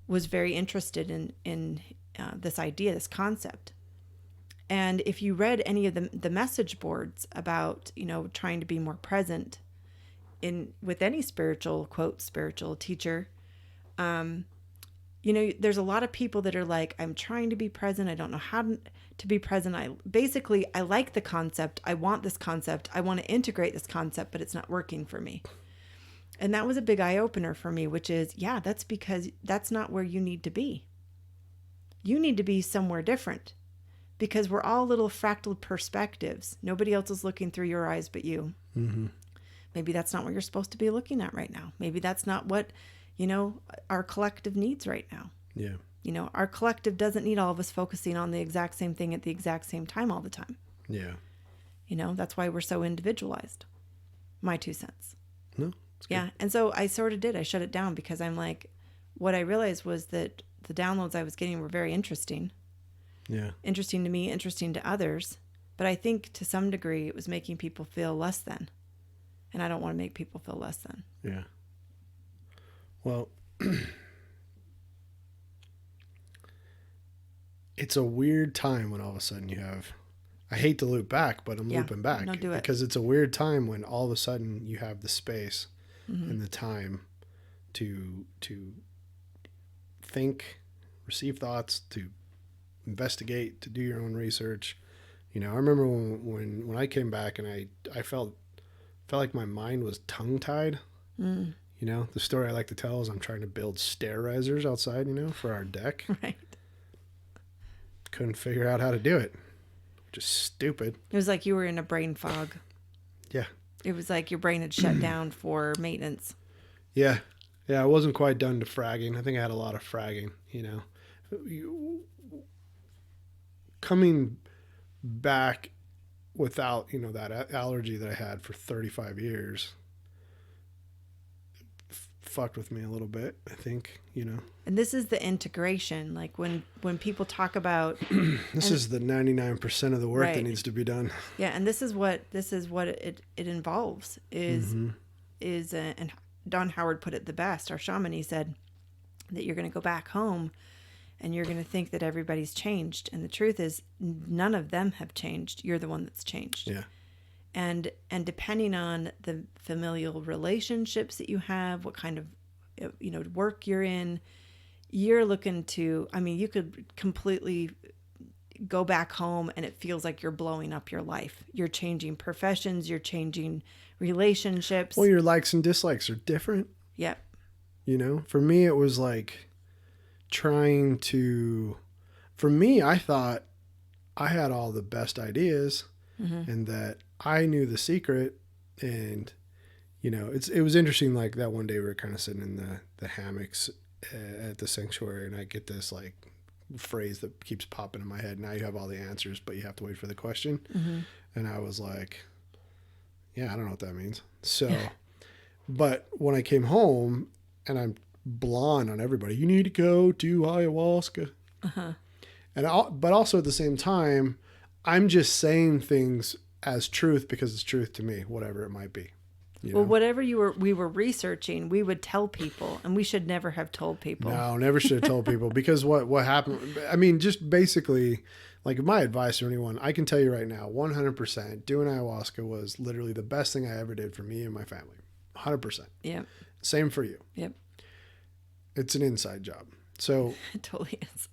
was very interested in this idea, this concept. And if you read any of the message boards about, trying to be more present with any spiritual teacher, there's a lot of people that are like, I'm trying to be present. I don't know how to be present. I like the concept. I want this concept. I want to integrate this concept, but it's not working for me. And that was a big eye opener for me, which is, that's because that's not where you need to be. You need to be somewhere different, because we're all little fractal perspectives. Nobody else is looking through your eyes but you. Mm-hmm. Maybe that's not what you're supposed to be looking at right now. Maybe that's not what, our collective needs right now. Yeah. Our collective doesn't need all of us focusing on the exact same thing at the exact same time all the time. Yeah. That's why we're so individualized. My 2 cents. No. Yeah. And so I sort of did. I shut it down because I'm like, what I realized was that the downloads I was getting were very interesting. Yeah. Interesting to me, interesting to others. But I think to some degree it was making people feel less than. And I don't want to make people feel less than. Yeah. Well, it's a weird time when all of a sudden you have, I hate to loop back, but I'm looping back. No, do it. Because it's a weird time when all of a sudden you have the space and the time to think, receive thoughts, to investigate, to do your own research. I remember when I came back and I felt like my mind was tongue-tied. The story I like to tell is I'm trying to build stair risers outside, for our deck. Right. Couldn't figure out how to do it. Just stupid. It was like you were in a brain fog. Yeah. It was like your brain had shut down for maintenance. Yeah. Yeah, I wasn't quite done to fragging. I think I had a lot of fragging, Coming back without, that allergy that I had for 35 years fucked with me a little bit, I think, And this is the integration. Like when people talk about this is the 99% of the work that needs to be done. Yeah, and this is what it involves is and Don Howard put it the best. Our shaman, he said that you're going to go back home and you're going to think that everybody's changed, and the truth is none of them have changed. You're the one that's changed. Yeah. And depending on the familial relationships that you have, what kind of work you're in, you're looking to, you could completely go back home and it feels like you're blowing up your life. You're changing professions, you're changing relationships. Well, your likes and dislikes are different. Yep. For me, it was like I thought I had all the best ideas and that I knew the secret. And, it was interesting. Like that one day we were kind of sitting in the hammocks at the sanctuary, and I get this like phrase that keeps popping in my head. Now you have all the answers, but you have to wait for the question. And I was like, yeah, I don't know what that means. So, but when I came home and I'm blonde on everybody, you need to go to ayahuasca. Uh-huh. But also at the same time, I'm just saying things as truth because it's truth to me, whatever it might be. Well, whatever we were researching, we would tell people, and we should never have told people. No, never should have told people, because what happened, I mean, just basically, like, my advice to anyone, I can tell you right now, 100%, doing ayahuasca was literally the best thing I ever did for me and my family. 100%. Yep. Same for you. Yep. It's an inside job. So It totally is.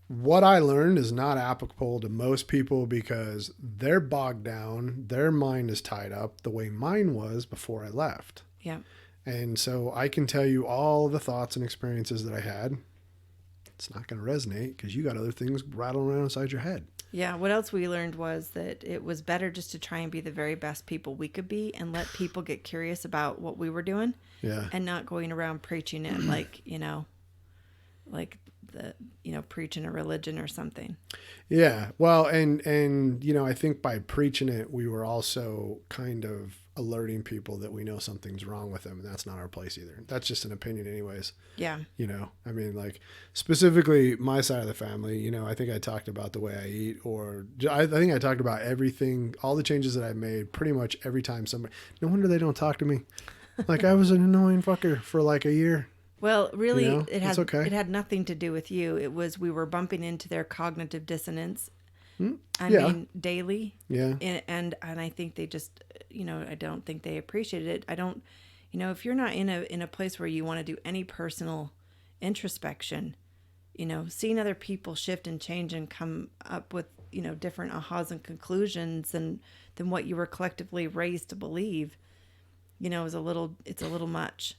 what I learned is not applicable to most people because they're bogged down. Their mind is tied up the way mine was before I left. Yeah. And so I can tell you all the thoughts and experiences that I had. It's not going to resonate because you got other things rattling around inside your head. Yeah. What else we learned was that it was better just to try and be the very best people we could be and let people get curious about what we were doing. Yeah. And not going around preaching it like, preaching a religion or something. Yeah. Well, and I think by preaching it, we were also kind of alerting people that we know something's wrong with them, and that's not our place either. That's just an opinion anyways. Yeah. I mean, like, specifically my side of the family, I think I talked about the way I eat, or I think I talked about everything, all the changes that I made pretty much every time somebody, no wonder they don't talk to me. Like, I was an annoying fucker for like a year. Well, really, it had nothing to do with you. It was, we were bumping into their cognitive dissonance. I mean, daily. Yeah. And I think they just, I don't think they appreciated it. I don't, if you're not in a place where you want to do any personal introspection, seeing other people shift and change and come up with, different ahas and conclusions than what you were collectively raised to believe, it's a little much.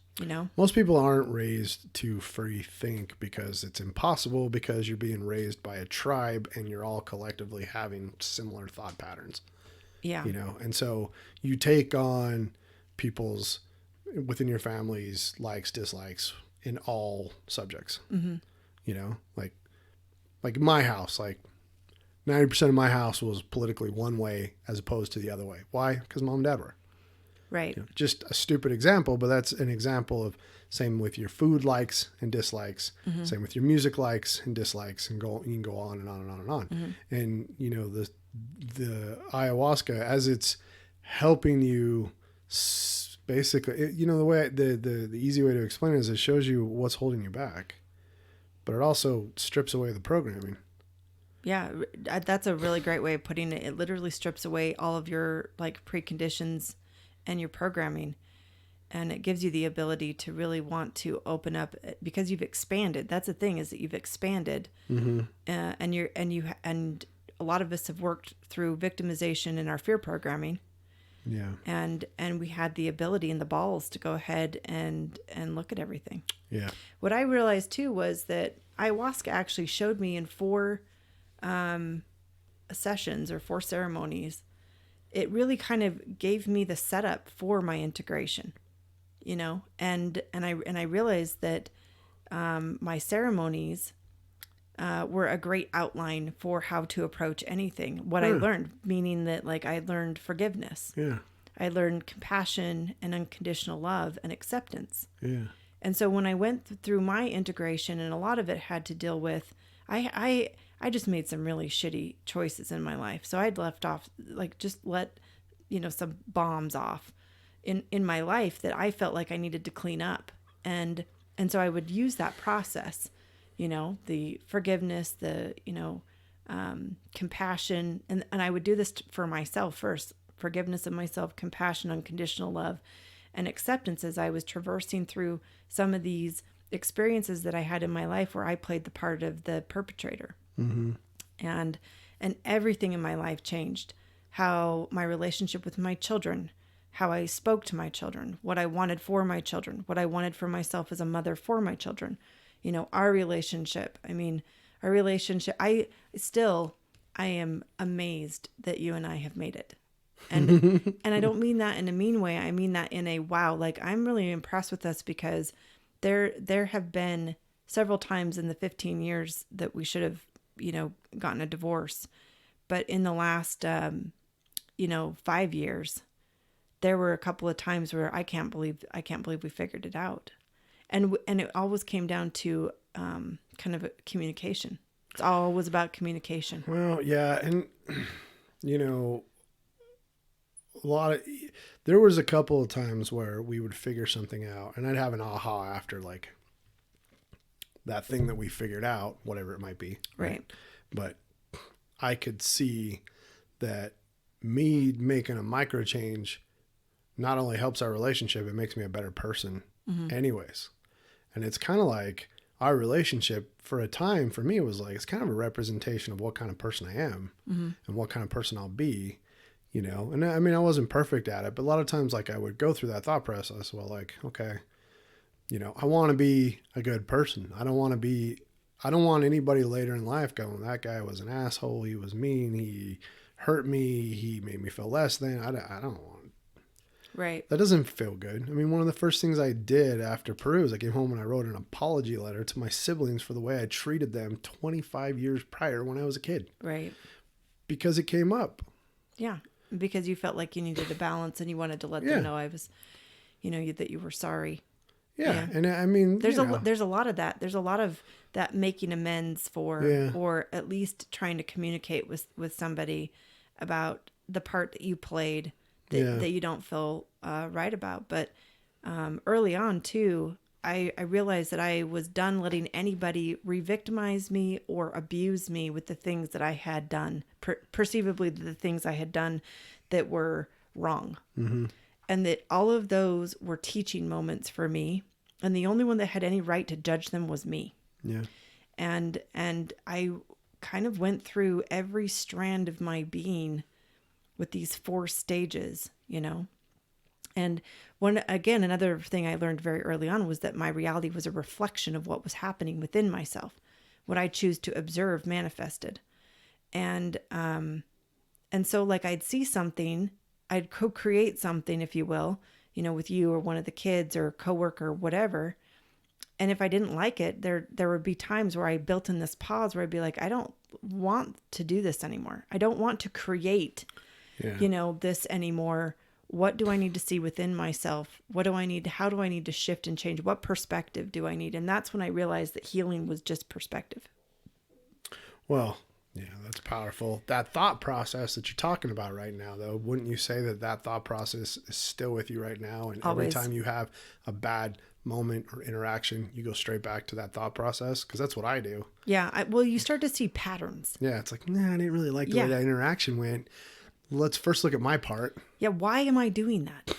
Most people aren't raised to free think because it's impossible, because you're being raised by a tribe and you're all collectively having similar thought patterns. Yeah. And so you take on people's within your family's likes, dislikes in all subjects. Mm-hmm. Like my house, like 90% of my house was politically one way as opposed to the other way. Why? Because mom and dad were. Right. Just a stupid example, but that's an example of same with your food likes and dislikes, mm-hmm. same with your music likes and dislikes, and you can go on and on and on and on. Mm-hmm. And the ayahuasca, as it's helping you, basically, the way the easy way to explain it is it shows you what's holding you back, but it also strips away the programming. Yeah, that's a really great way of putting it. It literally strips away all of your preconditions and your programming, and it gives you the ability to really want to open up because you've expanded. That's the thing, is that you've expanded, mm-hmm. And a lot of us have worked through victimization in our fear programming. Yeah. And we had the ability and the balls to go ahead and look at everything. Yeah. What I realized too was that ayahuasca actually showed me in 4 sessions or 4 ceremonies. It really kind of gave me the setup for my integration, and I realized that my ceremonies were a great outline for how to approach anything. What I learned, meaning that I learned forgiveness. Yeah. I learned compassion and unconditional love and acceptance. Yeah. And so when I went through my integration, and a lot of it had to deal with, I just made some really shitty choices in my life. So I'd left off, just let, some bombs off in my life that I felt like I needed to clean up. And so I would use that process, the forgiveness, the, compassion. And I would do this for myself first, forgiveness of myself, compassion, unconditional love, and acceptance as I was traversing through some of these experiences that I had in my life where I played the part of the perpetrator. Mm-hmm. And everything in my life changed. How my relationship with my children, how I spoke to my children, what I wanted for my children, what I wanted for myself as a mother for my children, our relationship. I am amazed that you and I have made it. And and I don't mean that in a mean way. I mean that in a wow, I'm really impressed with us, because there have been several times in the 15 years that we should have gotten a divorce. But in the last, 5 years, there were a couple of times where I can't believe we figured it out. And it always came down to kind of a communication. It's always about communication. Well, yeah. And, there was a couple of times where we would figure something out and I'd have an aha after like that thing that we figured out, whatever it might be. Right. But I could see that me making a micro change not only helps our relationship, it makes me a better person anyways. And it's kind of like our relationship for a time for me was like, it's kind of a representation of what kind of person I am and what kind of person I'll be, and I mean, I wasn't perfect at it, but a lot of times like I would go through that thought process. Well, like, okay, I want to be a good person. I don't want anybody later in life going, that guy was an asshole. He was mean. He hurt me. He made me feel less than. I don't want. Right. That doesn't feel good. I mean, one of the first things I did after Peru is I came home and I wrote an apology letter to my siblings for the way I treated them 25 years prior when I was a kid. Right. Because it came up. Yeah. Because you felt like you needed a balance and you wanted to let them know I was, that you were sorry. Yeah. And I mean, there's a lot of that. There's a lot of that making amends for, or at least trying to communicate with somebody about the part that you played that you don't feel right about. But early on too, I realized that I was done letting anybody re-victimize me or abuse me with the things that I had done, perceivably the things I had done that were wrong. Mm-hmm. And that all of those were teaching moments for me. And the only one that had any right to judge them was me. Yeah. And I kind of went through every strand of my being with these 4 stages, And another thing I learned very early on was that my reality was a reflection of what was happening within myself. What I choose to observe manifested. And so like I'd see something, I'd co-create something, if you will, with you or one of the kids or coworker or whatever. And if I didn't like it, there would be times where I built in this pause where I'd be like, I don't want to do this anymore. I don't want to create, this anymore. What do I need to see within myself? What do I need? How do I need to shift and change? What perspective do I need? And that's when I realized that healing was just perspective. Well, yeah, that's powerful. That thought process that you're talking about right now, though, wouldn't you say that thought process is still with you right now? And always. Every time you have a bad moment or interaction, you go straight back to that thought process? Because that's what I do. Yeah. Well, you start to see patterns. Yeah. It's like, I didn't really like the way that interaction went. Let's first look at my part. Yeah. Why am I doing that?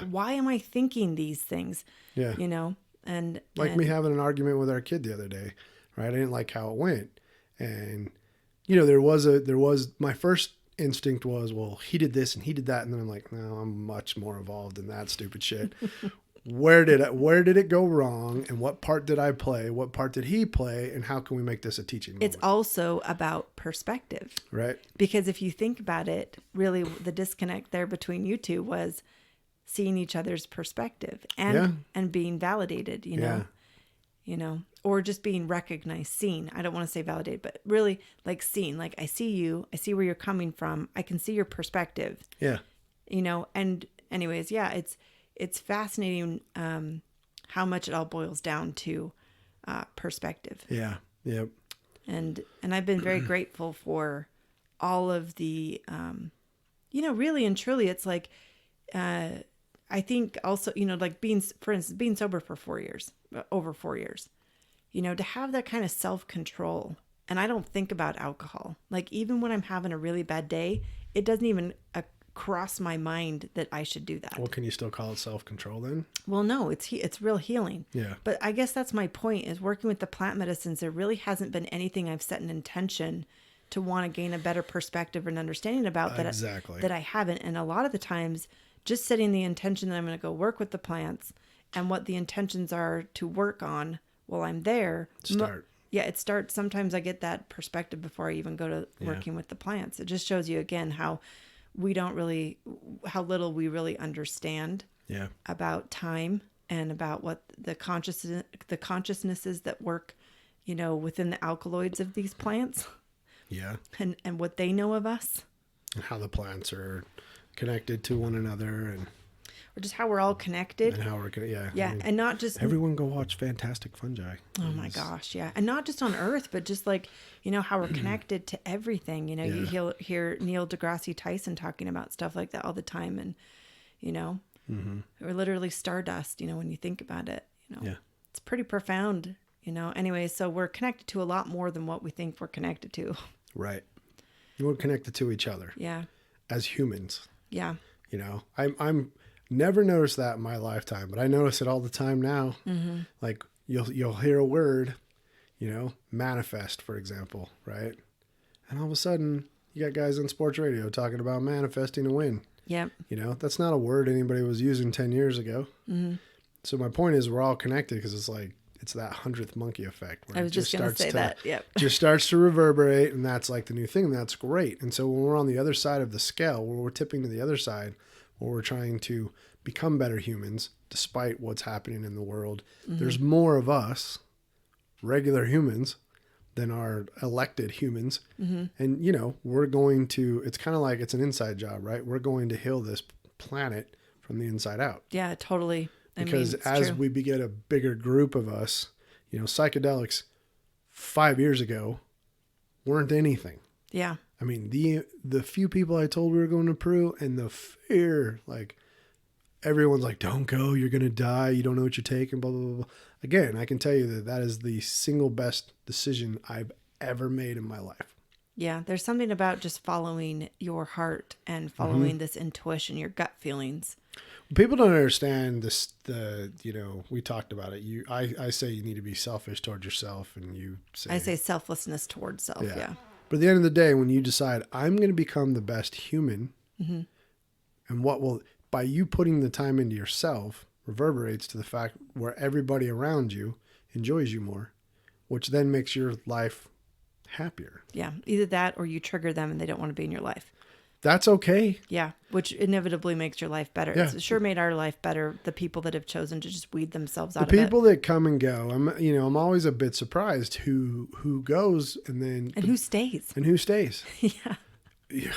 Why am I thinking these things? Yeah. And me having an argument with our kid the other day, right? I didn't like how it went. And, there was my first instinct was, well, he did this and he did that. And then I'm like, no, I'm much more involved in that stupid shit. Where did it go wrong? And what part did I play? What part did he play? And how can we make this a teaching moment? It's also about perspective. Right. Because if you think about it, really the disconnect there between you two was seeing each other's perspective and being validated, or just being recognized, seen. I don't want to say validated, but really like seen, like I see you, I see where you're coming from. I can see your perspective. Yeah. And anyways, it's fascinating how much it all boils down to perspective. Yeah. Yep. And I've been very grateful for all of the, really and truly, it's like, I think also, like for instance, being sober for 4 years, over 4 years, to have that kind of self-control. And I don't think about alcohol. Like even when I'm having a really bad day, it doesn't even cross my mind that I should do that. Well, can you still call it self-control then? Well, no, it's real healing. Yeah. But I guess that's my point is working with the plant medicines. There really hasn't been anything I've set an intention to want to gain a better perspective and understanding about that. Exactly. That I haven't. And a lot of the times just setting the intention that I'm going to go work with the plants and what the intentions are to work on while I'm there. It starts. Sometimes I get that perspective before I even go to working with the plants. It just shows you again how little we really understand about time and about what the consciousnesses that work, within the alkaloids of these plants. Yeah. And what they know of us. And how the plants are connected to one another. And or just how we're all connected. And how we're gonna, yeah. Yeah. I mean, And not just, everyone go watch Fantastic Fungi. oh my gosh. Yeah. And not just on Earth, but just like, you know, how we're connected to everything. You know, Yeah. you hear Neil deGrasse Tyson talking about stuff like that all the time. And, you know, we're literally stardust, you know, when you think about it, you know, Yeah. it's pretty profound, you know. Anyway, so we're connected to a lot more than what we think we're connected to. Right. We're connected to each other Yeah. as humans. Yeah. You know, I'm never noticed that in my lifetime, but I notice it all the time now. Like you'll hear a word, you know, manifest, for example, right? And all of a sudden you got guys on sports radio talking about manifesting a win. Yep. You know, that's not a word anybody was using 10 years ago. So my point is we're all connected because it's like, it's that 100th monkey effect. Where I was just going to say that. Yep. Just starts to reverberate, and that's like the new thing. That's great. And so when we're on the other side of the scale, where we're tipping to the other side, where we're trying to become better humans, despite what's happening in the world, there's more of us, regular humans, than our elected humans. And, you know, we're going to, it's kind of like it's an inside job, right? We're going to heal this planet from the inside out. Yeah, totally. Because it's as true. we get a bigger group of us, you know, psychedelics 5 years ago weren't anything. Yeah. I mean, the few people I told we were going to Peru, and the fear, like everyone's like, don't go, you're going to die. You don't know what you're taking, blah, blah, blah, blah. Again, I can tell you that that is the single best decision I've ever made in my life. Yeah. There's something about just following your heart and following this intuition, your gut feelings. People don't understand this. You know, we talked about it. I say you need to be selfish towards yourself, and you say, I say selflessness towards self. Yeah. But at the end of the day, when you decide I'm going to become the best human, and what will, by you putting the time into yourself, reverberates to the fact where everybody around you enjoys you more, which then makes your life happier. Yeah. Either that or you trigger them and they don't want to be in your life. That's okay. Yeah. Which inevitably makes your life better. Yeah. It's sure made our life better. The people that have chosen to just weed themselves out The of it. people that come and go, I'm always a bit surprised who goes and then And who stays. and who stays. Yeah.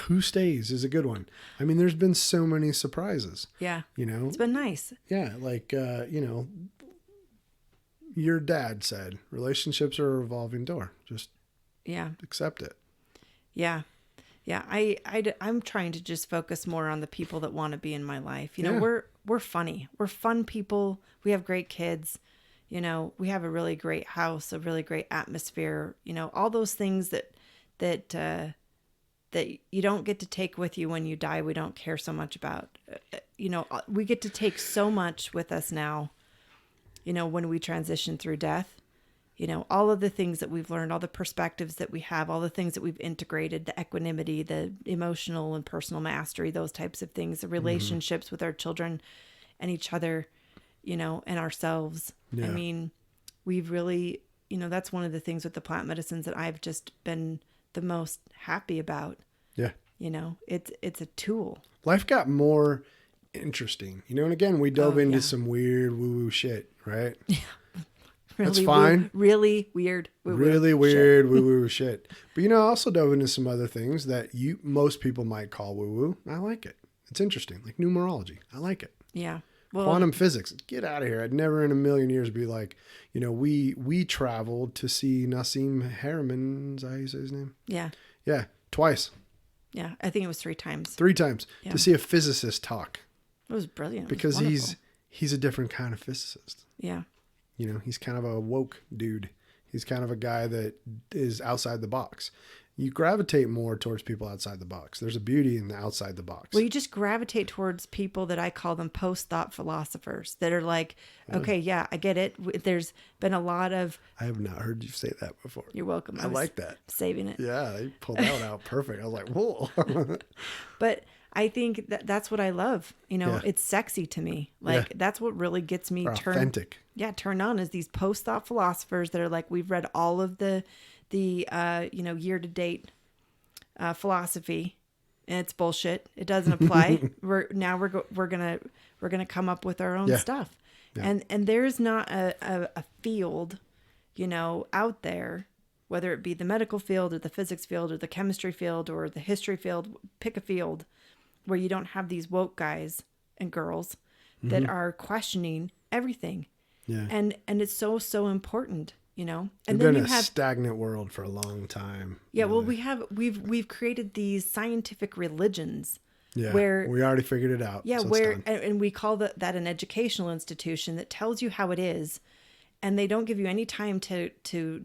Who stays is a good one. I mean, there's been so many surprises. Yeah. You know, It's been nice. yeah, like you know, your dad said, relationships are a revolving door. Just Yeah. accept it. Yeah. Yeah. I'm trying to just focus more on the people that want to be in my life. You know, Yeah. we're funny. We're fun people. We have great kids. You know, we have a really great house, a really great atmosphere, you know, all those things that you don't get to take with you when you die. We don't care so much about, you know, we get to take so much with us now, you know, when we transition through death. You know, all of the things that we've learned, all the perspectives that we have, all the things that we've integrated, the equanimity, the emotional and personal mastery, those types of things, the relationships with our children and each other, you know, and ourselves. Yeah. I mean, we've really, you know, that's one of the things with the plant medicines that I've just been the most happy about. Yeah. You know, it's a tool. Life got more interesting, you know, and again, we dove into yeah. some weird woo-woo shit, right? Really That's fine. Really weird. Really weird woo-woo shit. But, you know, I also dove into some other things that most people might call woo-woo. I like it. It's interesting. Like numerology. I like it. Yeah. Well, Quantum physics. Get out of here. I'd never in a million years be like, you know, we traveled to see Nassim Haramein. Is that how you say his name? yeah. Yeah. Twice. Yeah. I think it was 3 times. 3 times Yeah. to see a physicist talk. It was brilliant. It was Because wonderful. he's a different kind of physicist. Yeah. You know, he's kind of a woke dude. He's kind of a guy that is outside the box. You gravitate more towards people outside the box. There's a beauty in the outside the box. Well, you just gravitate towards people that I call them post-thought philosophers that are like, okay, yeah, I get it. There's been a lot of... I have not heard you say that before. You're welcome. I was like that. Saving it. Yeah, they pulled that one out perfect. I was like, whoa. But I think that's what I love. You know, Yeah. it's sexy to me. Like, that's what really gets me Authentic. turned on is these post-thought philosophers that are like, we've read all of the you know, year-to-date philosophy, and it's bullshit. It doesn't apply. we're gonna come up with our own Yeah. stuff, Yeah. and there's not a field, you know, out there, whether it be the medical field or the physics field or the chemistry field or the history field. Pick a field where you don't have these woke guys and girls that are questioning everything. Yeah. And it's so important, you know. And We've then been you in a have stagnant world for a long time. yeah, well, really. we've created these scientific religions. Yeah, where we already figured it out. yeah, so where it's done. and we call that an educational institution that tells you how it is, and they don't give you any time to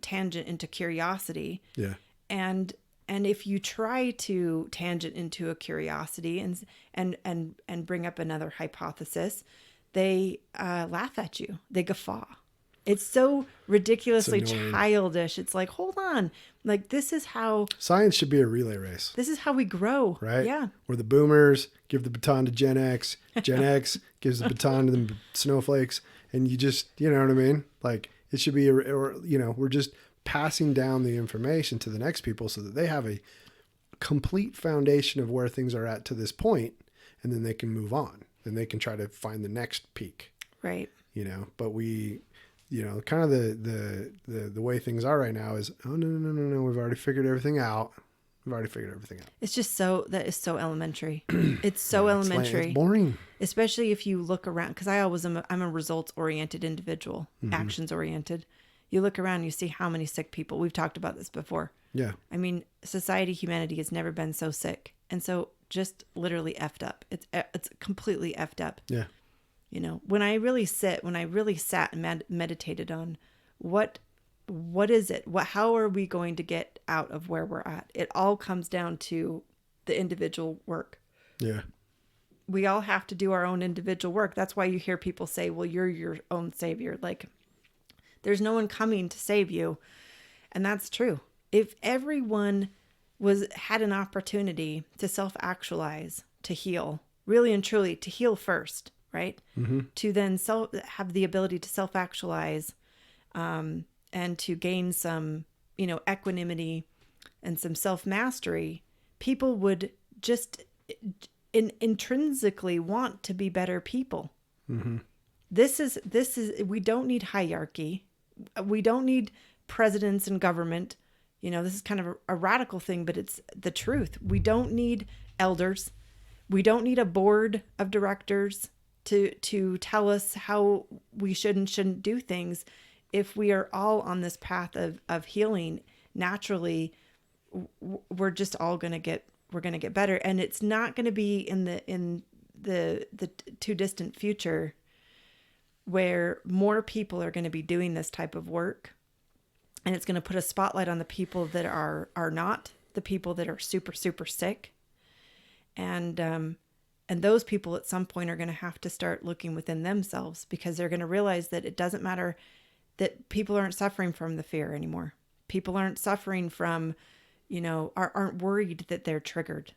tangent into curiosity. Yeah. And if you try to tangent into a curiosity and bring up another hypothesis, they laugh at you. They guffaw. It's so ridiculously It's annoying. childish. It's like, hold on. Like, this is how Science should be a relay race, this is how we grow. right? Yeah. Where the boomers give the baton to Gen X, Gen X gives the baton to the snowflakes, and you just, you know what I mean? Like, it should be, we're just passing down the information to the next people so that they have a complete foundation of where things are at to this point, and then they can move on. Then they can try to find the next peak. Right. But we, kind of the way things are right now is, oh, no, we've already figured everything out. It's just that is so elementary. It's so elementary. It's boring. Especially if you look around, because I'm a results oriented individual, actions oriented. You look around, you see how many sick people. We've talked about this before. Yeah. I mean, humanity has never been so sick, and so just literally effed up. It's completely effed up. Yeah. When I really sat and meditated on what is it? How are we going to get out of where we're at? It all comes down to the individual work. Yeah. We all have to do our own individual work. That's why you hear people say, well, you're your own savior. Like, there's no one coming to save you. And that's true. If everyone had an opportunity to self-actualize, to heal, really and truly, to heal first, right? Mm-hmm. To then have the ability to self-actualize, and to gain some, equanimity and some self-mastery, people would just intrinsically want to be better people. Mm-hmm. This is, we don't need hierarchy. We don't need presidents and government. This is kind of a radical thing, but it's the truth. We don't need elders. We don't need a board of directors to tell us how we should and shouldn't do things. If we are all on this path of healing naturally, we're just all going to get better. And it's not going to be in the too distant future where more people are going to be doing this type of work. And it's going to put a spotlight on the people that are not, the people that are super, super sick. And those people at some point are going to have to start looking within themselves, because they're going to realize that it doesn't matter, that people aren't suffering from the fear anymore. People aren't suffering from, aren't worried that they're triggered,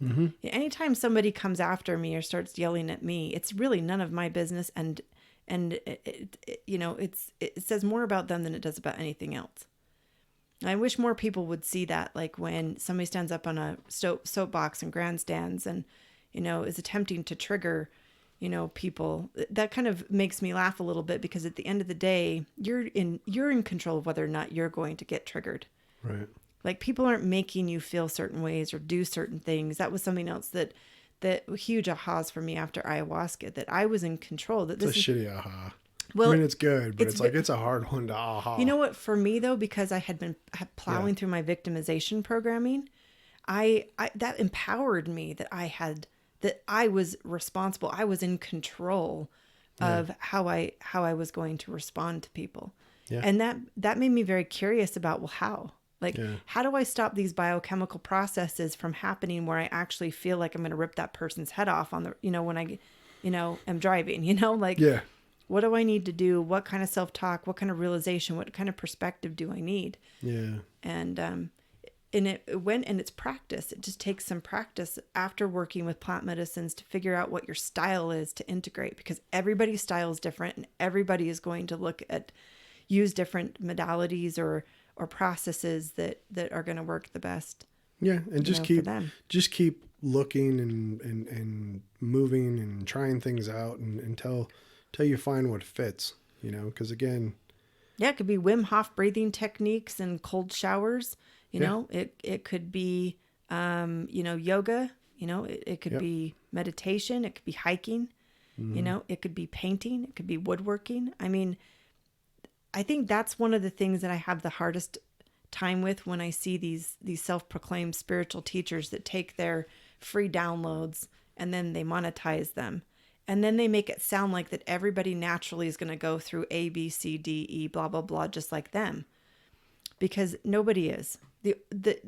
Mm-hmm. Anytime somebody comes after me or starts yelling at me, it's really none of my business. And it says more about them than it does about anything else. And I wish more people would see that, like when somebody stands up on a soapbox and grandstands and, is attempting to trigger, people. That kind of makes me laugh a little bit, because at the end of the day, you're in control of whether or not you're going to get triggered. Right. Like, people aren't making you feel certain ways or do certain things. That was something else that huge ahas for me after ayahuasca, that I was in control. That it's a shitty aha. Well, I mean, it's good, but it's a hard one to aha. You know what? For me though, because I had been plowing through my victimization programming, I that empowered me that I was responsible. I was in control of how I was going to respond to people. Yeah. And that made me very curious about, well, how? Like, how do I stop these biochemical processes from happening where I actually feel like I'm going to rip that person's head off on the, when I, am driving, like, what do I need to do? What kind of self-talk, what kind of realization, what kind of perspective do I need? Yeah. And it's practice. It just takes some practice after working with plant medicines to figure out what your style is to integrate, because everybody's style is different and everybody is going to use different modalities or processes that are going to work the best. Yeah. And just keep looking and moving and trying things out until you find what fits, because again. Yeah. It could be Wim Hof breathing techniques and cold showers. It could be, yoga, it could be meditation. It could be hiking. You know, it could be painting, it could be woodworking. I mean, I think that's one of the things that I have the hardest time with when I see these self-proclaimed spiritual teachers that take their free downloads and then they monetize them. And then they make it sound like that everybody naturally is going to go through A, B, C, D, E, blah, blah, blah, just like them. Because nobody is.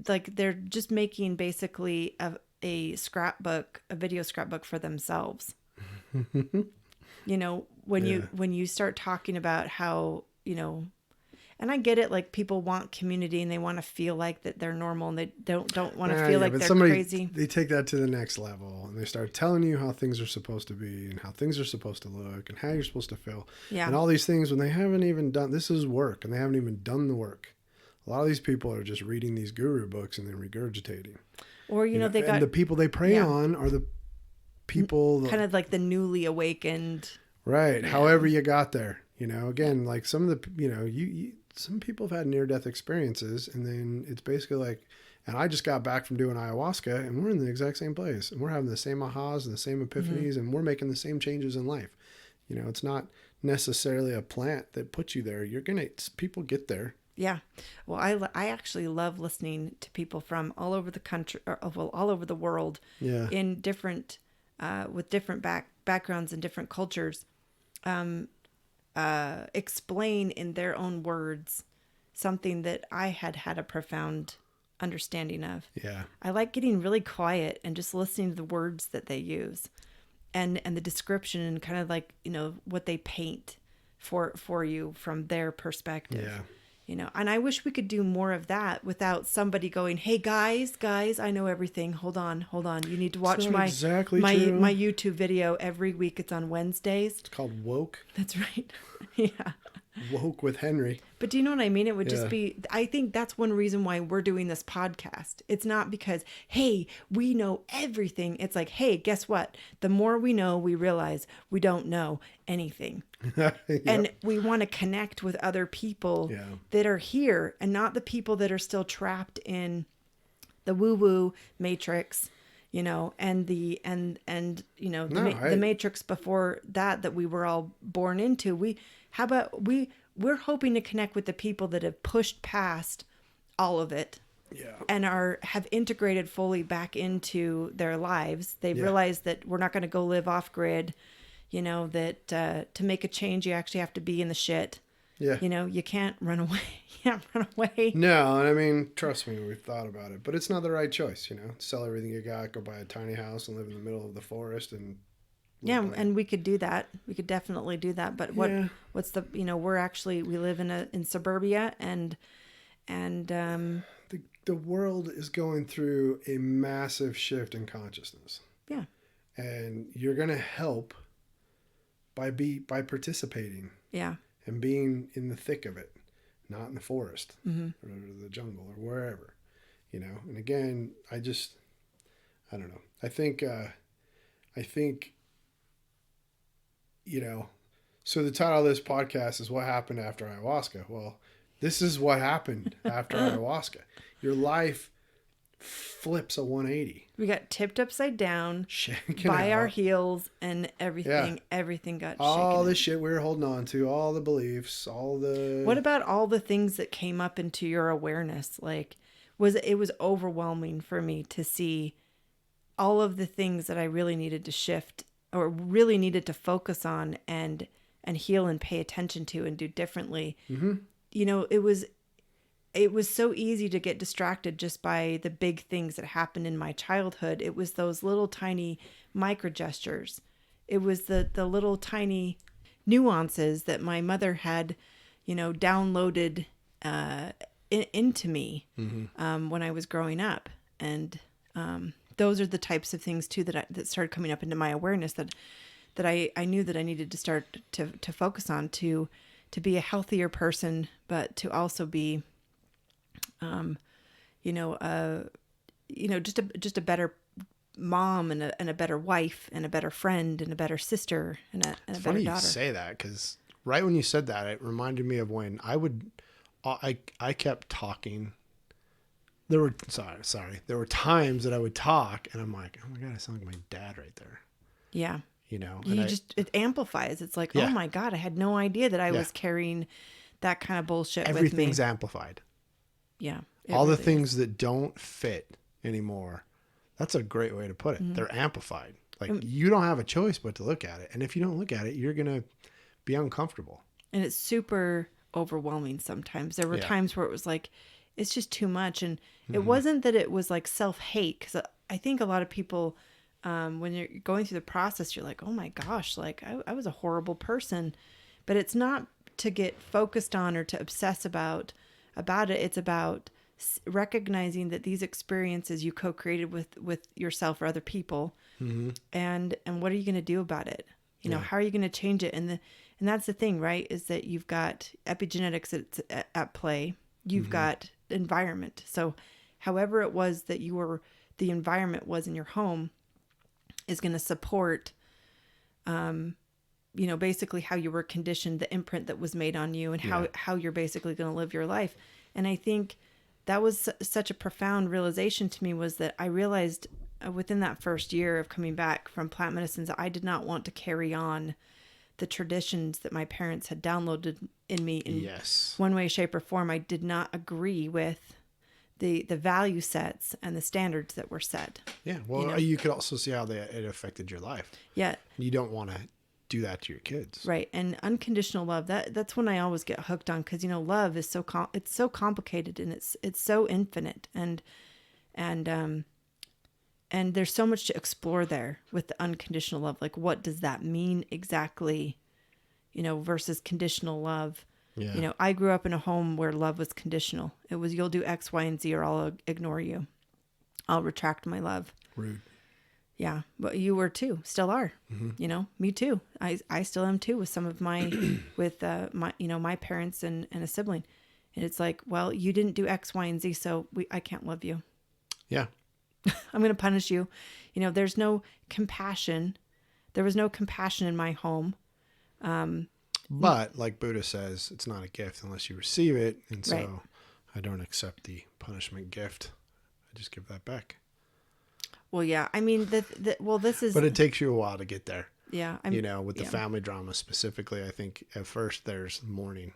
Like they're just making basically a scrapbook, a video scrapbook for themselves. You know, when you start talking about how, you know, and I get it, like people want community and they want to feel like that they're normal and they don't want to feel like they're crazy. They take that to the next level and they start telling you how things are supposed to be and how things are supposed to look and how you're supposed to feel. Yeah. And all these things when they haven't even done, this is work and they haven't even done the work. A lot of these people are just reading these guru books and then regurgitating. Or, you know, they got... And the people they prey on are the people... kind of like the newly awakened... Right. Yeah. However you got there. You know, again, like some of the, you know, some people have had near-death experiences and then it's basically like, and I just got back from doing ayahuasca and we're in the exact same place and we're having the same ahas and the same epiphanies and we're making the same changes in life. You know, it's not necessarily a plant that puts you there. People get there. Yeah. Well, I actually love listening to people from all over the country, or well, all over the world, in different, with different backgrounds and different cultures, explain in their own words something that I had a profound understanding of. Yeah. I like getting really quiet and just listening to the words that they use and the description and kind of like, you know, what they paint for you from their perspective. Yeah. You know, and I wish we could do more of that without somebody going, "Hey guys, I know everything. Hold on. You need to watch my YouTube video every week. It's on Wednesdays." It's called Woke. That's right. Yeah. Woke with Henry. But do you know what I mean? It would just be, I think that's one reason why we're doing this podcast. It's not because, hey, we know everything. It's like, hey, guess what? The more we know, we realize we don't know anything. Yep. And we want to connect with other people that are here and not the people that are still trapped in the woo-woo matrix, you know, and the matrix before that we were all born into. We're hoping to connect with the people that have pushed past all of it and have integrated fully back into their lives. They've realized that we're not going to go live off grid, you know, that to make a change, you actually have to be in the shit. Yeah. You know, you can't run away. No, and I mean, trust me, we've thought about it, but it's not the right choice, you know. Sell everything you got, go buy a tiny house and live in the middle of the forest and we could do that. We could definitely do that. But what's the, you know, we live in suburbia and the world is going through a massive shift in consciousness. Yeah. And you're going to help by participating. Yeah. And being in the thick of it, not in the forest or the jungle or wherever, you know. And again, I don't know. I think, you know, so the title of this podcast is What Happened After Ayahuasca. Well, this is what happened after ayahuasca. Your life flips a 180. We got tipped upside down by our heels and everything. Yeah. Everything got all the shit we were holding on to, all the beliefs, What about all the things that came up into your awareness? Like, it was overwhelming for me to see all of the things that I really needed to shift or really needed to focus on and heal and pay attention to and do differently. Mm-hmm. You know, it was so easy to get distracted just by the big things that happened in my childhood. It was those little tiny micro gestures. It was the little tiny nuances that my mother had, you know, downloaded into me when I was growing up. And those are the types of things too that started coming up into my awareness that I knew that I needed to start to focus on to be a healthier person, but to also be, just a better mom and a better wife and a better friend and a better sister and a better daughter. It's funny you say that, because right when you said that, it reminded me of when I kept talking. There were times that I would talk and I'm like, oh my God, I sound like my dad right there. Yeah. you know. It amplifies. It's like, Yeah. oh my God, I had no idea that I Yeah. was carrying that kind of bullshit with me. Everything's amplified. Yeah. All the really things is. that don't fit anymore. That's a great way to put it. Mm-hmm. They're amplified. Like you don't have a choice but to look at it. And if you don't look at it, you're going to be uncomfortable. And it's super overwhelming sometimes. There were times where it was like, it's just too much. And it wasn't that it was like self-hate. Because I think a lot of people, when you're going through the process, you're like, oh my gosh, like I was a horrible person. But it's not to get focused on or to obsess about it. It's about recognizing that these experiences you co-created with yourself or other people. Mm-hmm. And what are you going to do about it? You know, how are you going to change it? And that's the thing, right? Is that you've got epigenetics at play. You've got environment. So however it was that the environment was in your home is going to support, you know, basically how you were conditioned, the imprint that was made on you, and how you're basically going to live your life. And I think that was such a profound realization to me, was that I realized within that first year of coming back from plant medicines, I did not want to carry on the traditions that my parents had downloaded in me in one way, shape, or form. I did not agree with the value sets and the standards that were set. Yeah. Well, you could also see how it affected your life. Yeah. You don't want to do that to your kids. Right. And unconditional love, that's when I always get hooked on, because, you know, love is it's so complicated, and it's so infinite, and there's so much to explore there with the unconditional love. Like, what does that mean exactly, you know, versus conditional love? Yeah. You know, I grew up in a home where love was conditional. It was, you'll do X, Y, and Z, or I'll ignore you. I'll retract my love. Rude. Yeah. But you were too, still are, you know, me too. I still am too with some of my, with my, you know, my parents and a sibling. And it's like, well, you didn't do X, Y, and Z, so I can't love you. Yeah. I'm going to punish you. You know, there's no compassion. There was no compassion in my home. But like Buddha says, it's not a gift unless you receive it. And so Right. I don't accept the punishment gift. I just give that back. Well, yeah. I mean, this is... But it takes you a while to get there. Yeah. You know, with the family drama specifically, I think at first there's mourning.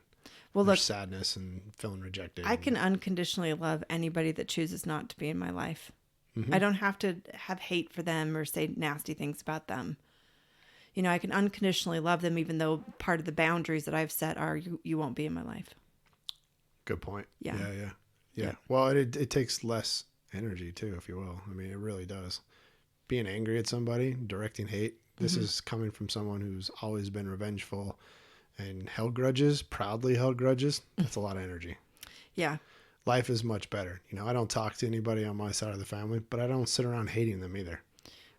Well, there's look, sadness and feeling rejected. I can unconditionally love anybody that chooses not to be in my life. I don't have to have hate for them or say nasty things about them. You know, I can unconditionally love them, even though part of the boundaries that I've set are you won't be in my life. Good point. Yeah. Yeah. Well, it takes less energy too, if you will. I mean, it really does. Being angry at somebody, directing hate. This is coming from someone who's always been revengeful and held grudges, proudly held grudges. That's a lot of energy. Yeah. Life is much better. You know, I don't talk to anybody on my side of the family, but I don't sit around hating them either.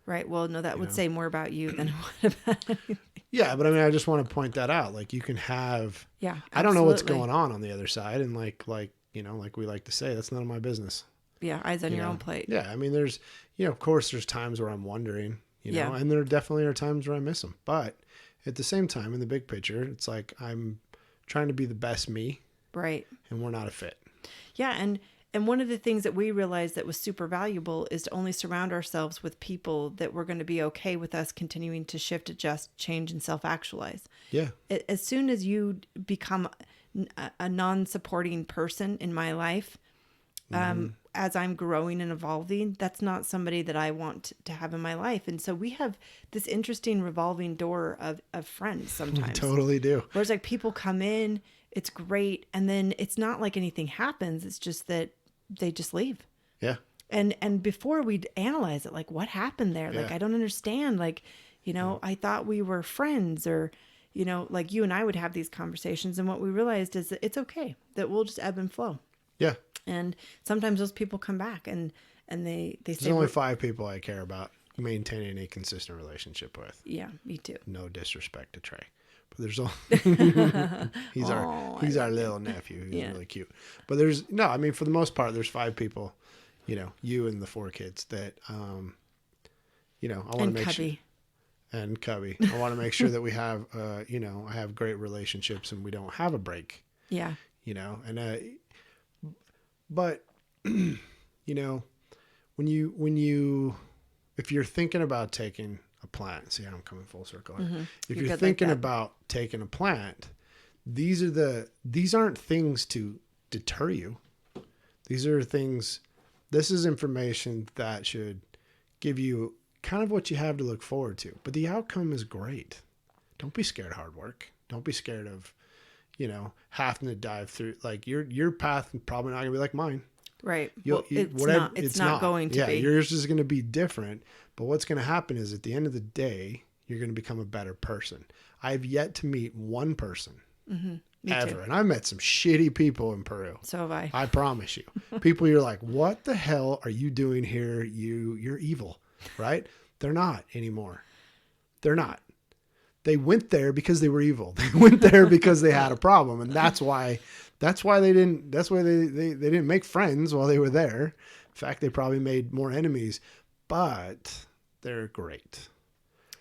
Right. Well, no, that would say more about you than what about anything. Yeah, but I mean, I just want to point that out. Like, you can have. Yeah. I don't know what's going on the other side, and like you know, like we like to say, that's none of my business. Yeah, eyes on your own plate. Yeah, I mean, there's, you know, of course, there's times where I'm wondering, you know, and there definitely are times where I miss them. But at the same time, in the big picture, it's like I'm trying to be the best me, right? And we're not a fit. Yeah, and one of the things that we realized that was super valuable is to only surround ourselves with people that were going to be okay with us continuing to shift, adjust, change, and self-actualize. Yeah. As soon as you become a non-supporting person in my life, as I'm growing and evolving, that's not somebody that I want to have in my life. And so we have this interesting revolving door of friends sometimes. We totally do. Whereas like people come in, it's great. And then it's not like anything happens. It's just that they just leave. Yeah. And before we'd analyze it, like what happened there? Like, I don't understand. Like, you know, I thought we were friends, or, you know, like you and I would have these conversations. And what we realized is that it's okay, that we'll just ebb and flow. Yeah. And sometimes those people come back and they say, there's only 5 people I care about maintaining a consistent relationship with. Yeah, me too. No disrespect to Trey, but there's only he's our little nephew. He's really cute. But there's I mean, for the most part, there's 5 people, you know, you and the 4 kids that, you know, I want to make sure. And Cubby. I want to make sure that we have, you know, I have great relationships and we don't have a break. Yeah. You know, and but you know, when you if you're thinking about taking a plant. See how I'm coming full circle. Mm-hmm. If you're thinking about taking a plant, these aren't things to deter you. These are things, this is information that should give you kind of what you have to look forward to. But the outcome is great. Don't be scared of hard work. Don't be scared of, having to dive through. Like your path is probably not gonna be like mine. Right. It's not going to be. Yours is going to be different. But what's going to happen is at the end of the day, you're going to become a better person. I've yet to meet one person ever. Too. And I've met some shitty people in Peru. So have I. I promise you. People you're like, what the hell are you doing here? You're evil, right? They're not anymore. They're not. They went there because they were evil. They went there because they had a problem. And that's why they didn't make friends while they were there. In fact, they probably made more enemies, but they're great.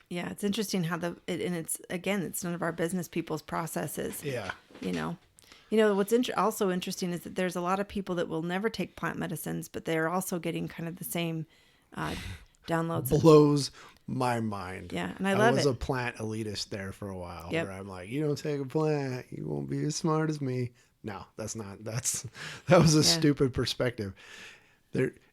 Yeah. It's interesting how it's none of our business people's processes. Yeah. What's also interesting is that there's a lot of people that will never take plant medicines, but they're also getting kind of the same downloads. Blows my mind. Yeah, and I was a plant elitist there for a while. Yep. Where I'm like, you don't take a plant, you won't be as smart as me. No, that was a stupid perspective.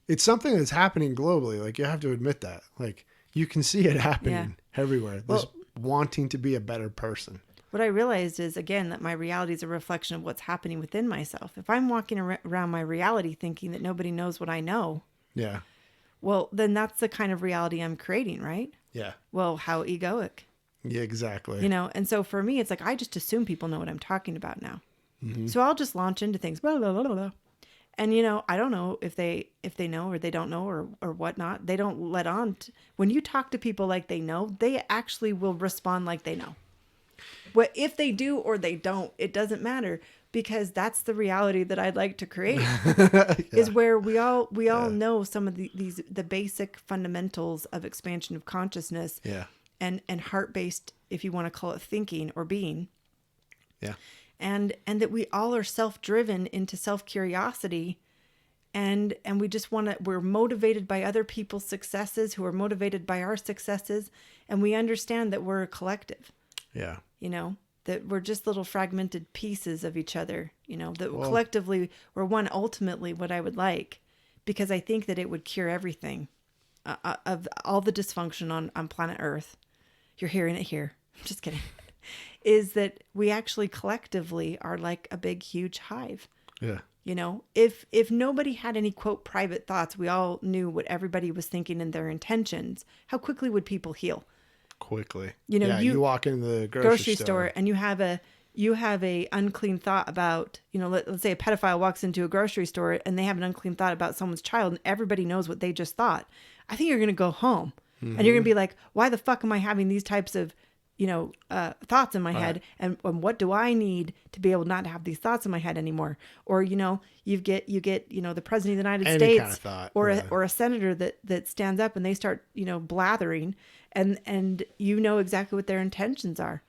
It's something that's happening globally. Like, you have to admit that. Like, you can see it happening everywhere. This wanting to be a better person. What I realized is, again, that my reality is a reflection of what's happening within myself. If I'm walking around my reality thinking that nobody knows what I know, yeah, well, then that's the kind of reality I'm creating, right? Yeah. Well, how egoic. Yeah, exactly. And so for me, it's like, I just assume people know what I'm talking about now. Mm-hmm. So I'll just launch into things, blah, blah, blah, blah, blah. And, I don't know if they know or they don't know or whatnot. They don't let on. When you talk to people like they know, they actually will respond like they know. What if they do or they don't, it doesn't matter, because that's the reality that I'd like to create. Is where we all know some of the basic fundamentals of expansion of consciousness. Yeah. And heart-based, if you want to call it thinking or being. Yeah. And that we all are self-driven into self-curiosity, and we just we're motivated by other people's successes who are motivated by our successes, and we understand that we're a collective. Yeah. That we're just little fragmented pieces of each other, that collectively we're one, ultimately what I would like, because I think that it would cure everything of all the dysfunction on planet Earth. You're hearing it here. I'm just kidding. Is that we actually collectively are like a big, huge hive. Yeah. If nobody had any, quote, private thoughts, we all knew what everybody was thinking and their intentions, how quickly would people heal? Quickly. You walk in the grocery store and you have a unclean thought about, let's say a pedophile walks into a grocery store and they have an unclean thought about someone's child, and everybody knows what they just thought. I think you're going to go home and you're going to be like, why the fuck am I having these types of thoughts in my head, and what do I need to be able not to have these thoughts in my head anymore? Or, you get the president of the United States kind of thought, or a senator that stands up and they start, blathering and exactly what their intentions are,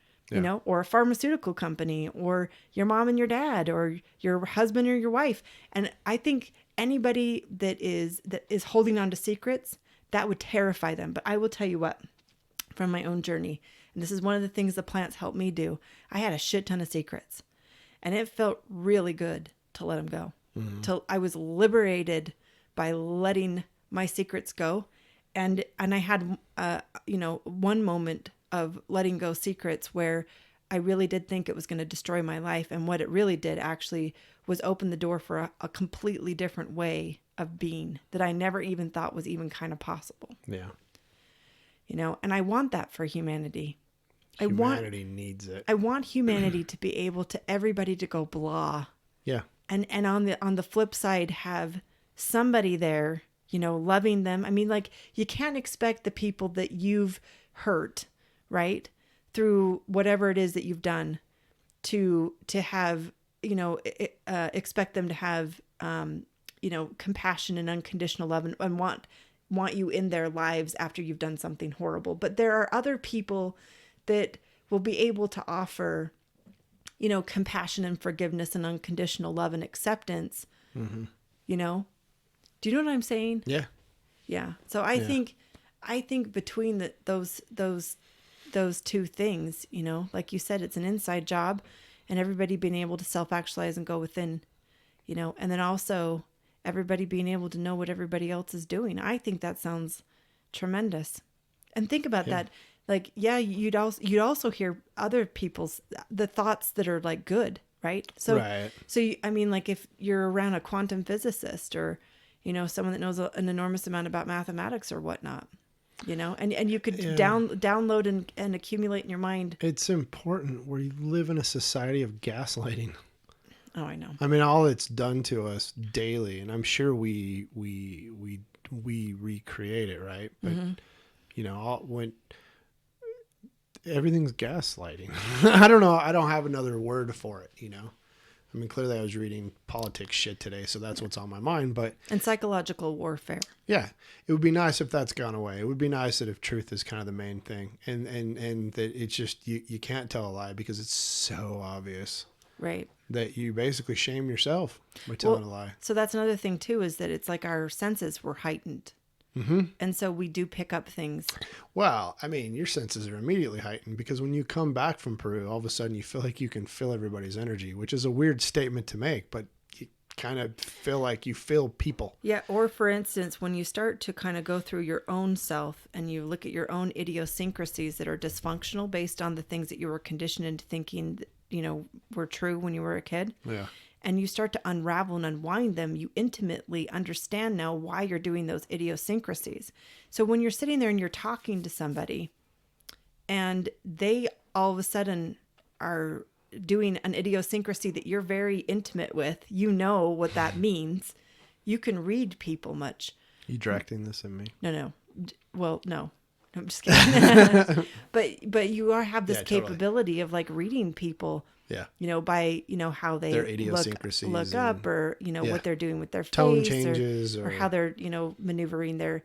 or a pharmaceutical company, or your mom and your dad, or your husband or your wife. And I think anybody that is holding on to secrets, that would terrify them. But I will tell you what, from my own journey, and this is one of the things the plants helped me do, I had a shit ton of secrets, and it felt really good to let them go. Till I was liberated by letting my secrets go. And I had, one moment of letting go secrets where I really did think it was going to destroy my life. And what it really did actually was open the door for a completely different way of being that I never even thought was even kind of possible. Yeah. And I want that for humanity. Humanity needs it. I want humanity to be able to everybody to go blah. Yeah. And on the flip side, have somebody there, loving them. I mean, like, you can't expect the people that you've hurt, right, through whatever it is that you've done, to have, expect them to have, compassion and unconditional love and want you in their lives after you've done something horrible. But there are other people that will be able to offer, compassion and forgiveness and unconditional love and acceptance. Mm-hmm. Do you know what I'm saying? Yeah. Yeah. So I think I think between those two things, you know, like you said, it's an inside job, and everybody being able to self-actualize and go within, you know, and then also everybody being able to know what everybody else is doing. I think that sounds tremendous. And think about that. Like, yeah, you'd also hear other people's, the thoughts that are like good, right? So, Right. so I mean, like if you're around a quantum physicist or, you know, someone that knows an enormous amount about mathematics or whatnot, you know, and you could download and accumulate in your mind. It's important. We live in a society of gaslighting. Oh, I know. I mean, all it's done to us daily, and I'm sure we recreate it, right? But you know, when everything's gaslighting, I don't know. I don't have another word for it. You know, I mean, clearly I was reading politics shit today, so that's what's on my mind. But and psychological warfare. Yeah, it would be nice if that's gone away. It would be nice that if truth is kind of the main thing, and that it's just you can't tell a lie because it's so obvious. Right. That you basically shame yourself by telling a lie. So that's another thing too, is that it's like our senses were heightened. Mm-hmm. And so we do pick up things. Well, I mean, your senses are immediately heightened because when you come back from Peru, all of a sudden you feel like you can feel everybody's energy, which is a weird statement to make, but you kind of feel like you feel people. Yeah. Or for instance, when you start to kind of go through your own self and you look at your own idiosyncrasies that are dysfunctional based on the things that you were conditioned into thinking, you know, were true when you were a kid. Yeah. And you start to unravel and unwind them, you intimately understand now why you're doing those idiosyncrasies. So when you're sitting there and you're talking to somebody and they all of a sudden are doing an idiosyncrasy that you're very intimate with, you know what that means. You can read people much. Are you directing this at me? No. Well, no. I'm just kidding. but you have this capability of like reading people. Yeah. You know, by, you know, how they their idiosyncrasies look up or, you know, what they're doing with their tone face changes or how they're, you know, maneuvering their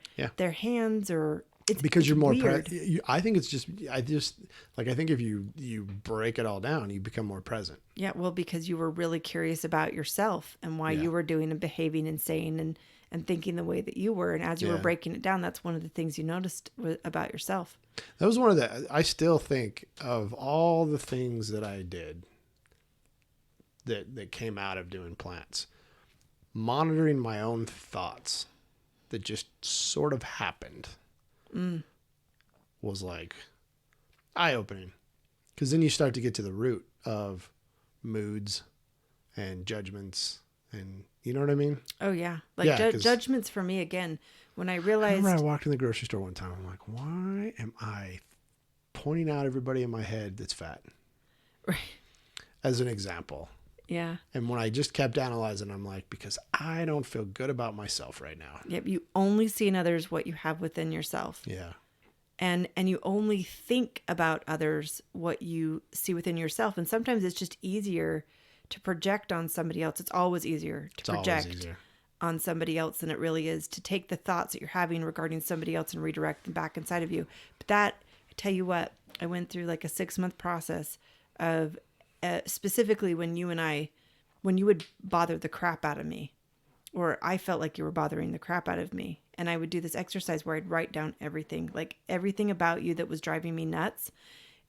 hands or it's because you're more weird. I think it's just I think if you break it all down, you become more present. Yeah, well, because you were really curious about yourself and why you were doing and behaving and saying and thinking the way that you were. And as you were breaking it down, that's one of the things you noticed about yourself. That was one of the, I still think of all the things that I did that came out of doing plants, monitoring my own thoughts that just sort of happened was like eye-opening. Because then you start to get to the root of moods and judgments and you know what I mean? Oh, yeah. Like judgments for me, again, when I realized... I remember I walked in the grocery store one time. I'm like, why am I pointing out everybody in my head that's fat? Right. As an example. Yeah. And when I just kept analyzing, I'm like, because I don't feel good about myself right now. Yep. You only see in others what you have within yourself. Yeah. And you only think about others what you see within yourself. And sometimes it's just easier to project on somebody else. It's always easier to project on somebody else than it really is to take the thoughts that you're having regarding somebody else and redirect them back inside of you. But that, I tell you what, I went through like a 6-month process of specifically when you would bother the crap out of me, or I felt like you were bothering the crap out of me. And I would do this exercise where I'd write down everything, like everything about you that was driving me nuts.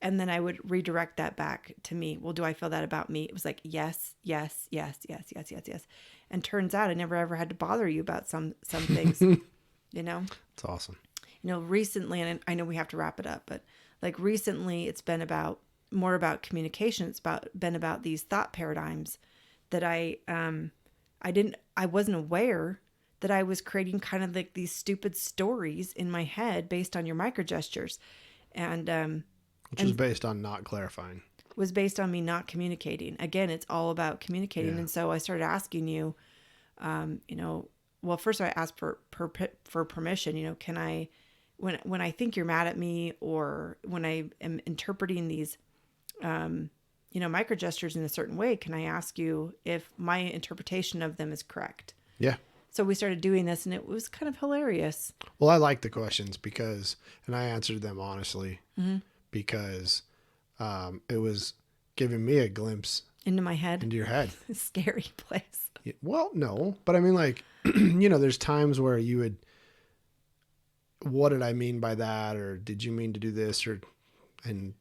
And then I would redirect that back to me. Well, do I feel that about me? It was like, yes. And turns out I never ever had to bother you about some things, you know? It's awesome. You know, recently, and I know we have to wrap it up, but like recently it's been more about communication. It's been about these thought paradigms that I wasn't aware that I was creating kind of like these stupid stories in my head based on your microgestures. And, which was based on not clarifying. Was based on me not communicating. Again, it's all about communicating. Yeah. And so I started asking you, you know, well, first I asked for permission, you know, can I, when I think you're mad at me or when I am interpreting these, you know, microgestures in a certain way, can I ask you if my interpretation of them is correct? Yeah. So we started doing this and it was kind of hilarious. Well, I like the questions and I answered them honestly because it was giving me a glimpse into my head, into your head. A scary place. Well, no, but I mean, like, you know, there's times where what did I mean by that? Or did you mean to do this? And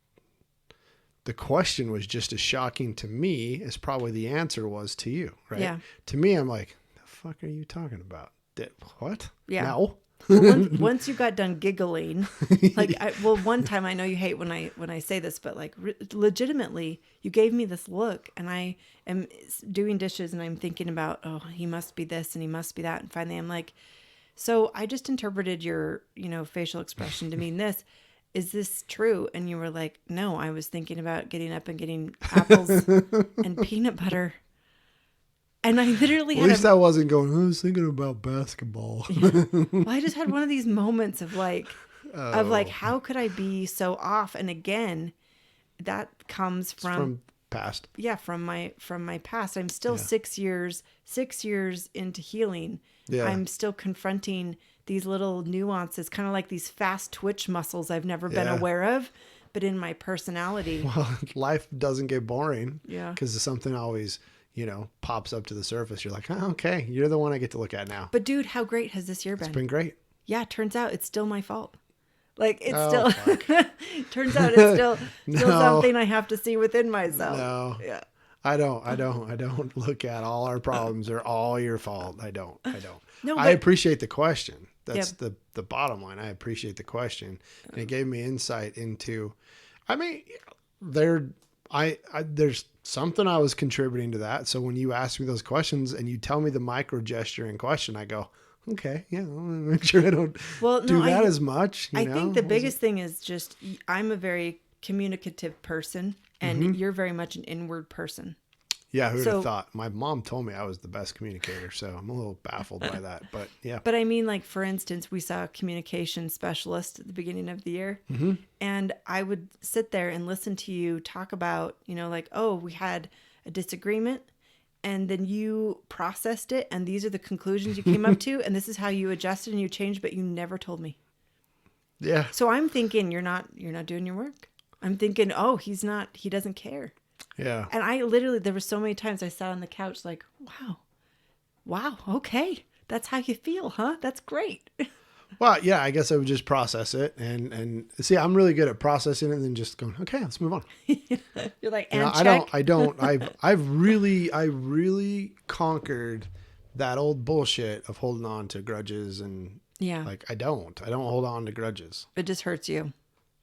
the question was just as shocking to me as probably the answer was to you, right? Yeah. To me, I'm like, the fuck are you talking about? What? Yeah. No. Well, once you got done giggling, like, one time, I know you hate when I say this, but like legitimately, you gave me this look, and I am doing dishes, and I'm thinking about, oh, he must be this and he must be that, and finally I'm like, so I just interpreted your, facial expression to mean this. Is this true? And you were like, no, I was thinking about getting up and getting apples and peanut butter. And I literally At least I wasn't going, I was thinking about basketball. Yeah. Well, I just had one of these moments of like, how could I be so off? And again, that comes from past. Yeah, from my past. I'm still 6 years into healing. Yeah. I'm still confronting these little nuances, kind of like these fast twitch muscles I've never been aware of, but in my personality. Well, life doesn't get boring. Yeah. Because something always, pops up to the surface. You're like, oh, okay, you're the one I get to look at now. But dude, how great has this year been? It's been great. Yeah, it turns out it's still my fault. Like, it's turns out it's still something I have to see within myself. No. Yeah. I don't look at all our problems are all your fault. I don't. No, I appreciate the question. That's the bottom line. I appreciate the question. And it gave me insight into, there's something I was contributing to that. So when you ask me those questions and you tell me the micro gesture in question, I go, okay, yeah, I'll make sure I don't do that as much. I think the biggest thing is just, I'm a very communicative person, and you're very much an inward person. Yeah, who would have thought? My mom told me I was the best communicator, so I'm a little baffled by that. But yeah. But I mean, like, for instance, we saw a communication specialist at the beginning of the year, and I would sit there and listen to you talk about, like, oh, we had a disagreement, and then you processed it, and these are the conclusions you came up to, and this is how you adjusted and you changed, but you never told me. Yeah. So I'm thinking you're not doing your work. I'm thinking, oh, he doesn't care. Yeah. And I literally, there were so many times I sat on the couch like, wow, okay. That's how you feel, huh? That's great. Well, yeah, I guess I would just process it and see, I'm really good at processing it and then just going, okay, let's move on. You're like, I've really conquered that old bullshit of holding on to grudges and like, I don't hold on to grudges. It just hurts you.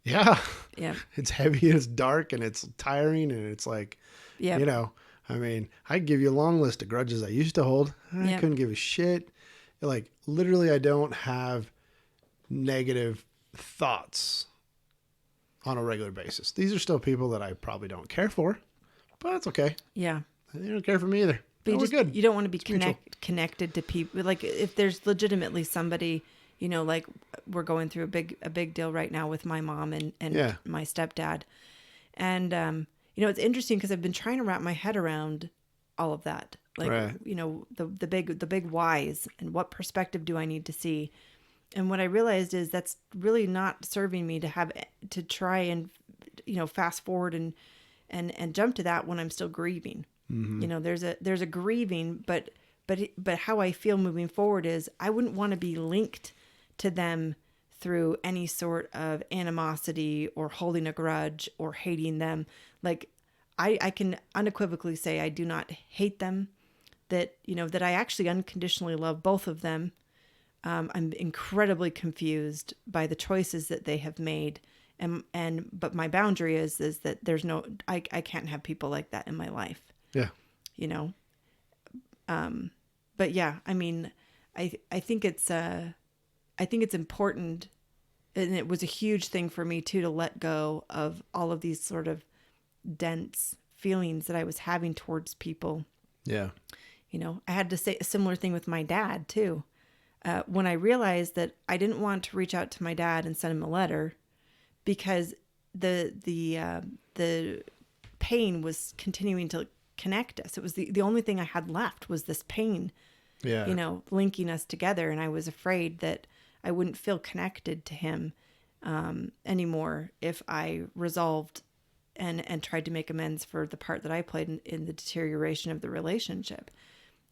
Yeah. Yeah. It's heavy and it's dark and it's tiring and it's like, I give you a long list of grudges I used to hold. I couldn't give a shit. Like, literally, I don't have negative thoughts on a regular basis. These are still people that I probably don't care for, but that's okay. Yeah. They don't care for me either. But we're good. You don't want to be connected to people. Like, if there's legitimately somebody, like, we're going through a big deal right now with my mom and my stepdad. And, it's interesting because I've been trying to wrap my head around all of that. Like, the big whys and what perspective do I need to see? And what I realized is that's really not serving me to try and, fast forward and jump to that when I'm still grieving. Mm-hmm. There's a grieving, but how I feel moving forward is I wouldn't want to be linked to them through any sort of animosity or holding a grudge or hating them. Like, I can unequivocally say I do not hate them, that I actually unconditionally love both of them. I'm incredibly confused by the choices that they have made. But my boundary is that there's I can't have people like that in my life. Yeah. But yeah, I mean, I think it's important, and it was a huge thing for me too, to let go of all of these sort of dense feelings that I was having towards people. Yeah. I had to say a similar thing with my dad too. When I realized that I didn't want to reach out to my dad and send him a letter because the pain was continuing to connect us. It was the only thing I had left was this pain, linking us together. And I was afraid that I wouldn't feel connected to him anymore if I resolved and tried to make amends for the part that I played in the deterioration of the relationship.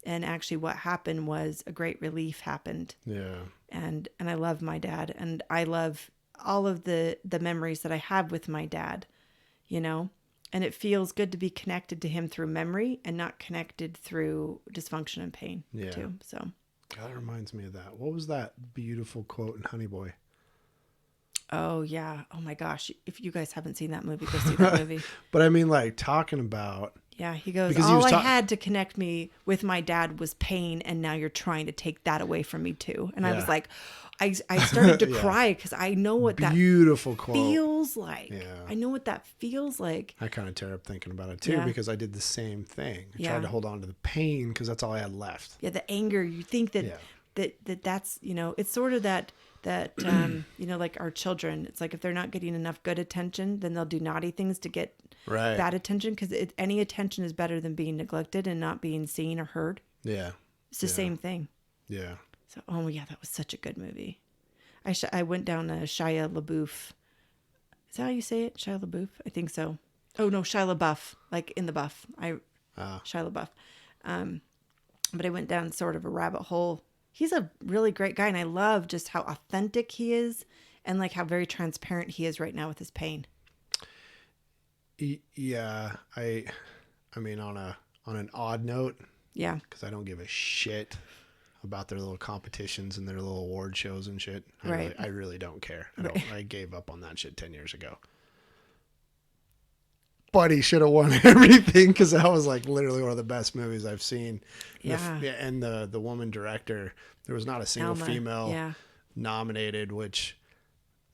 And actually what happened was a great relief happened. Yeah. And I love my dad, and I love all of the memories that I have with my dad, you know, and it feels good to be connected to him through memory and not connected through dysfunction and pain too. So God, it reminds me of that. What was that beautiful quote in Honey Boy? oh yeah. Oh my gosh. If you guys haven't seen that movie, go see that movie. But I mean, like, talking about, Yeah, he goes, because he all was I had to connect me with my dad was pain, and now you're trying to take that away from me too. And I was like, I started to cry because I know what beautiful that quote feels like. Yeah. I know what that feels like. I kind of tear up thinking about it too, because I did the same thing. I tried to hold on to the pain because that's all I had left. Yeah, the anger. You think that that's, you know, it's sort of that you know, like our children. It's like if they're not getting enough good attention, then they'll do naughty things to get bad attention, because any attention is better than being neglected and not being seen or heard. Yeah. It's the same thing. Yeah. So, oh yeah, that was such a good movie. I went down a Shia LaBeouf. Is that how you say it? Shia LaBeouf? I think so. Oh no, Shia LaBeouf, like in the buff. Shia LaBeouf. But I went down sort of a rabbit hole. He's a really great guy, and I love just how authentic he is, and like how very transparent he is right now with his pain. Yeah, I mean, on an odd note, because I don't give a shit about their little competitions and their little award shows and shit. I really don't care. I gave up on that shit 10 years ago. But he should have won everything, because that was like literally one of the best movies I've seen. Yeah. And the woman director, there was not a single female nominated, which,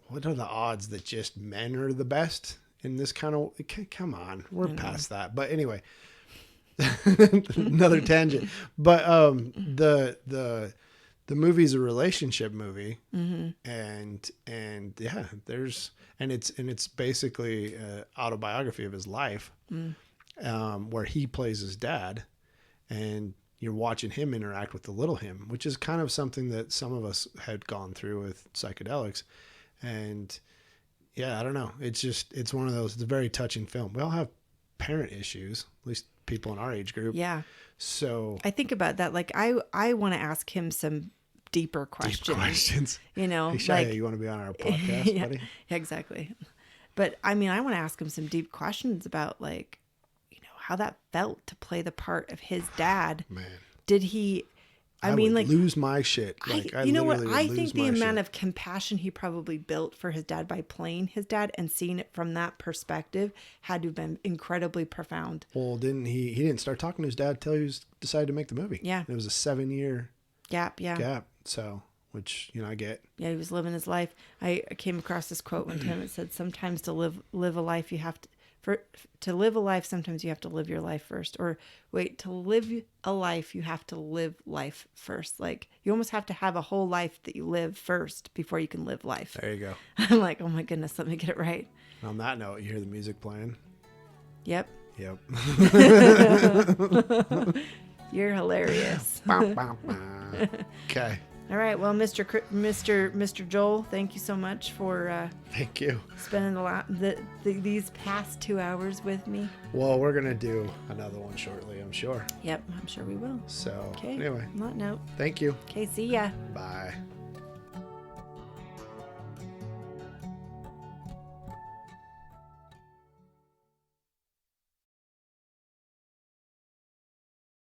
what are the odds that just men are the best in this kind of, come on, we're past that. But anyway, another tangent. But the movie's a relationship movie, and yeah, it's basically an autobiography of his life, where he plays his dad, and you're watching him interact with the little him, which is kind of something that some of us had gone through with psychedelics. And yeah, I don't know. It's one of those, it's a very touching film. We all have parent issues, at least people in our age group. Yeah. So I think about that. Like I want to ask him some deeper questions. You know, hey, Shia, like, you want to be on our podcast, buddy? Yeah, exactly. But I mean, I want to ask him some deep questions about, like, you know, how that felt to play the part of his dad. Man, did he? I mean, would like, lose my shit. Like, you know what? I think the amount of compassion he probably built for his dad by playing his dad and seeing it from that perspective had to have been incredibly profound. Well, didn't he didn't start talking to his dad till he decided to make the movie. Yeah. It was a 7-year gap. So, which, you know, I get. Yeah, he was living his life. I came across this quote one time. It said, sometimes to live a life, you have to live a life, sometimes you have to live your life first. Or wait, to live a life, you have to live life first. Like, you almost have to have a whole life that you live first before you can live life. There you go. I'm like, oh my goodness, let me get it right. On that note, you hear the music playing? Yep. You're hilarious. Okay. All right. Well, Mr. Joel, thank you so much for thank you spending these past 2 hours with me. Well, we're gonna do another one shortly, I'm sure. Yep, I'm sure we will. So okay. Anyway, on that note, thank you. Okay, see ya. Bye.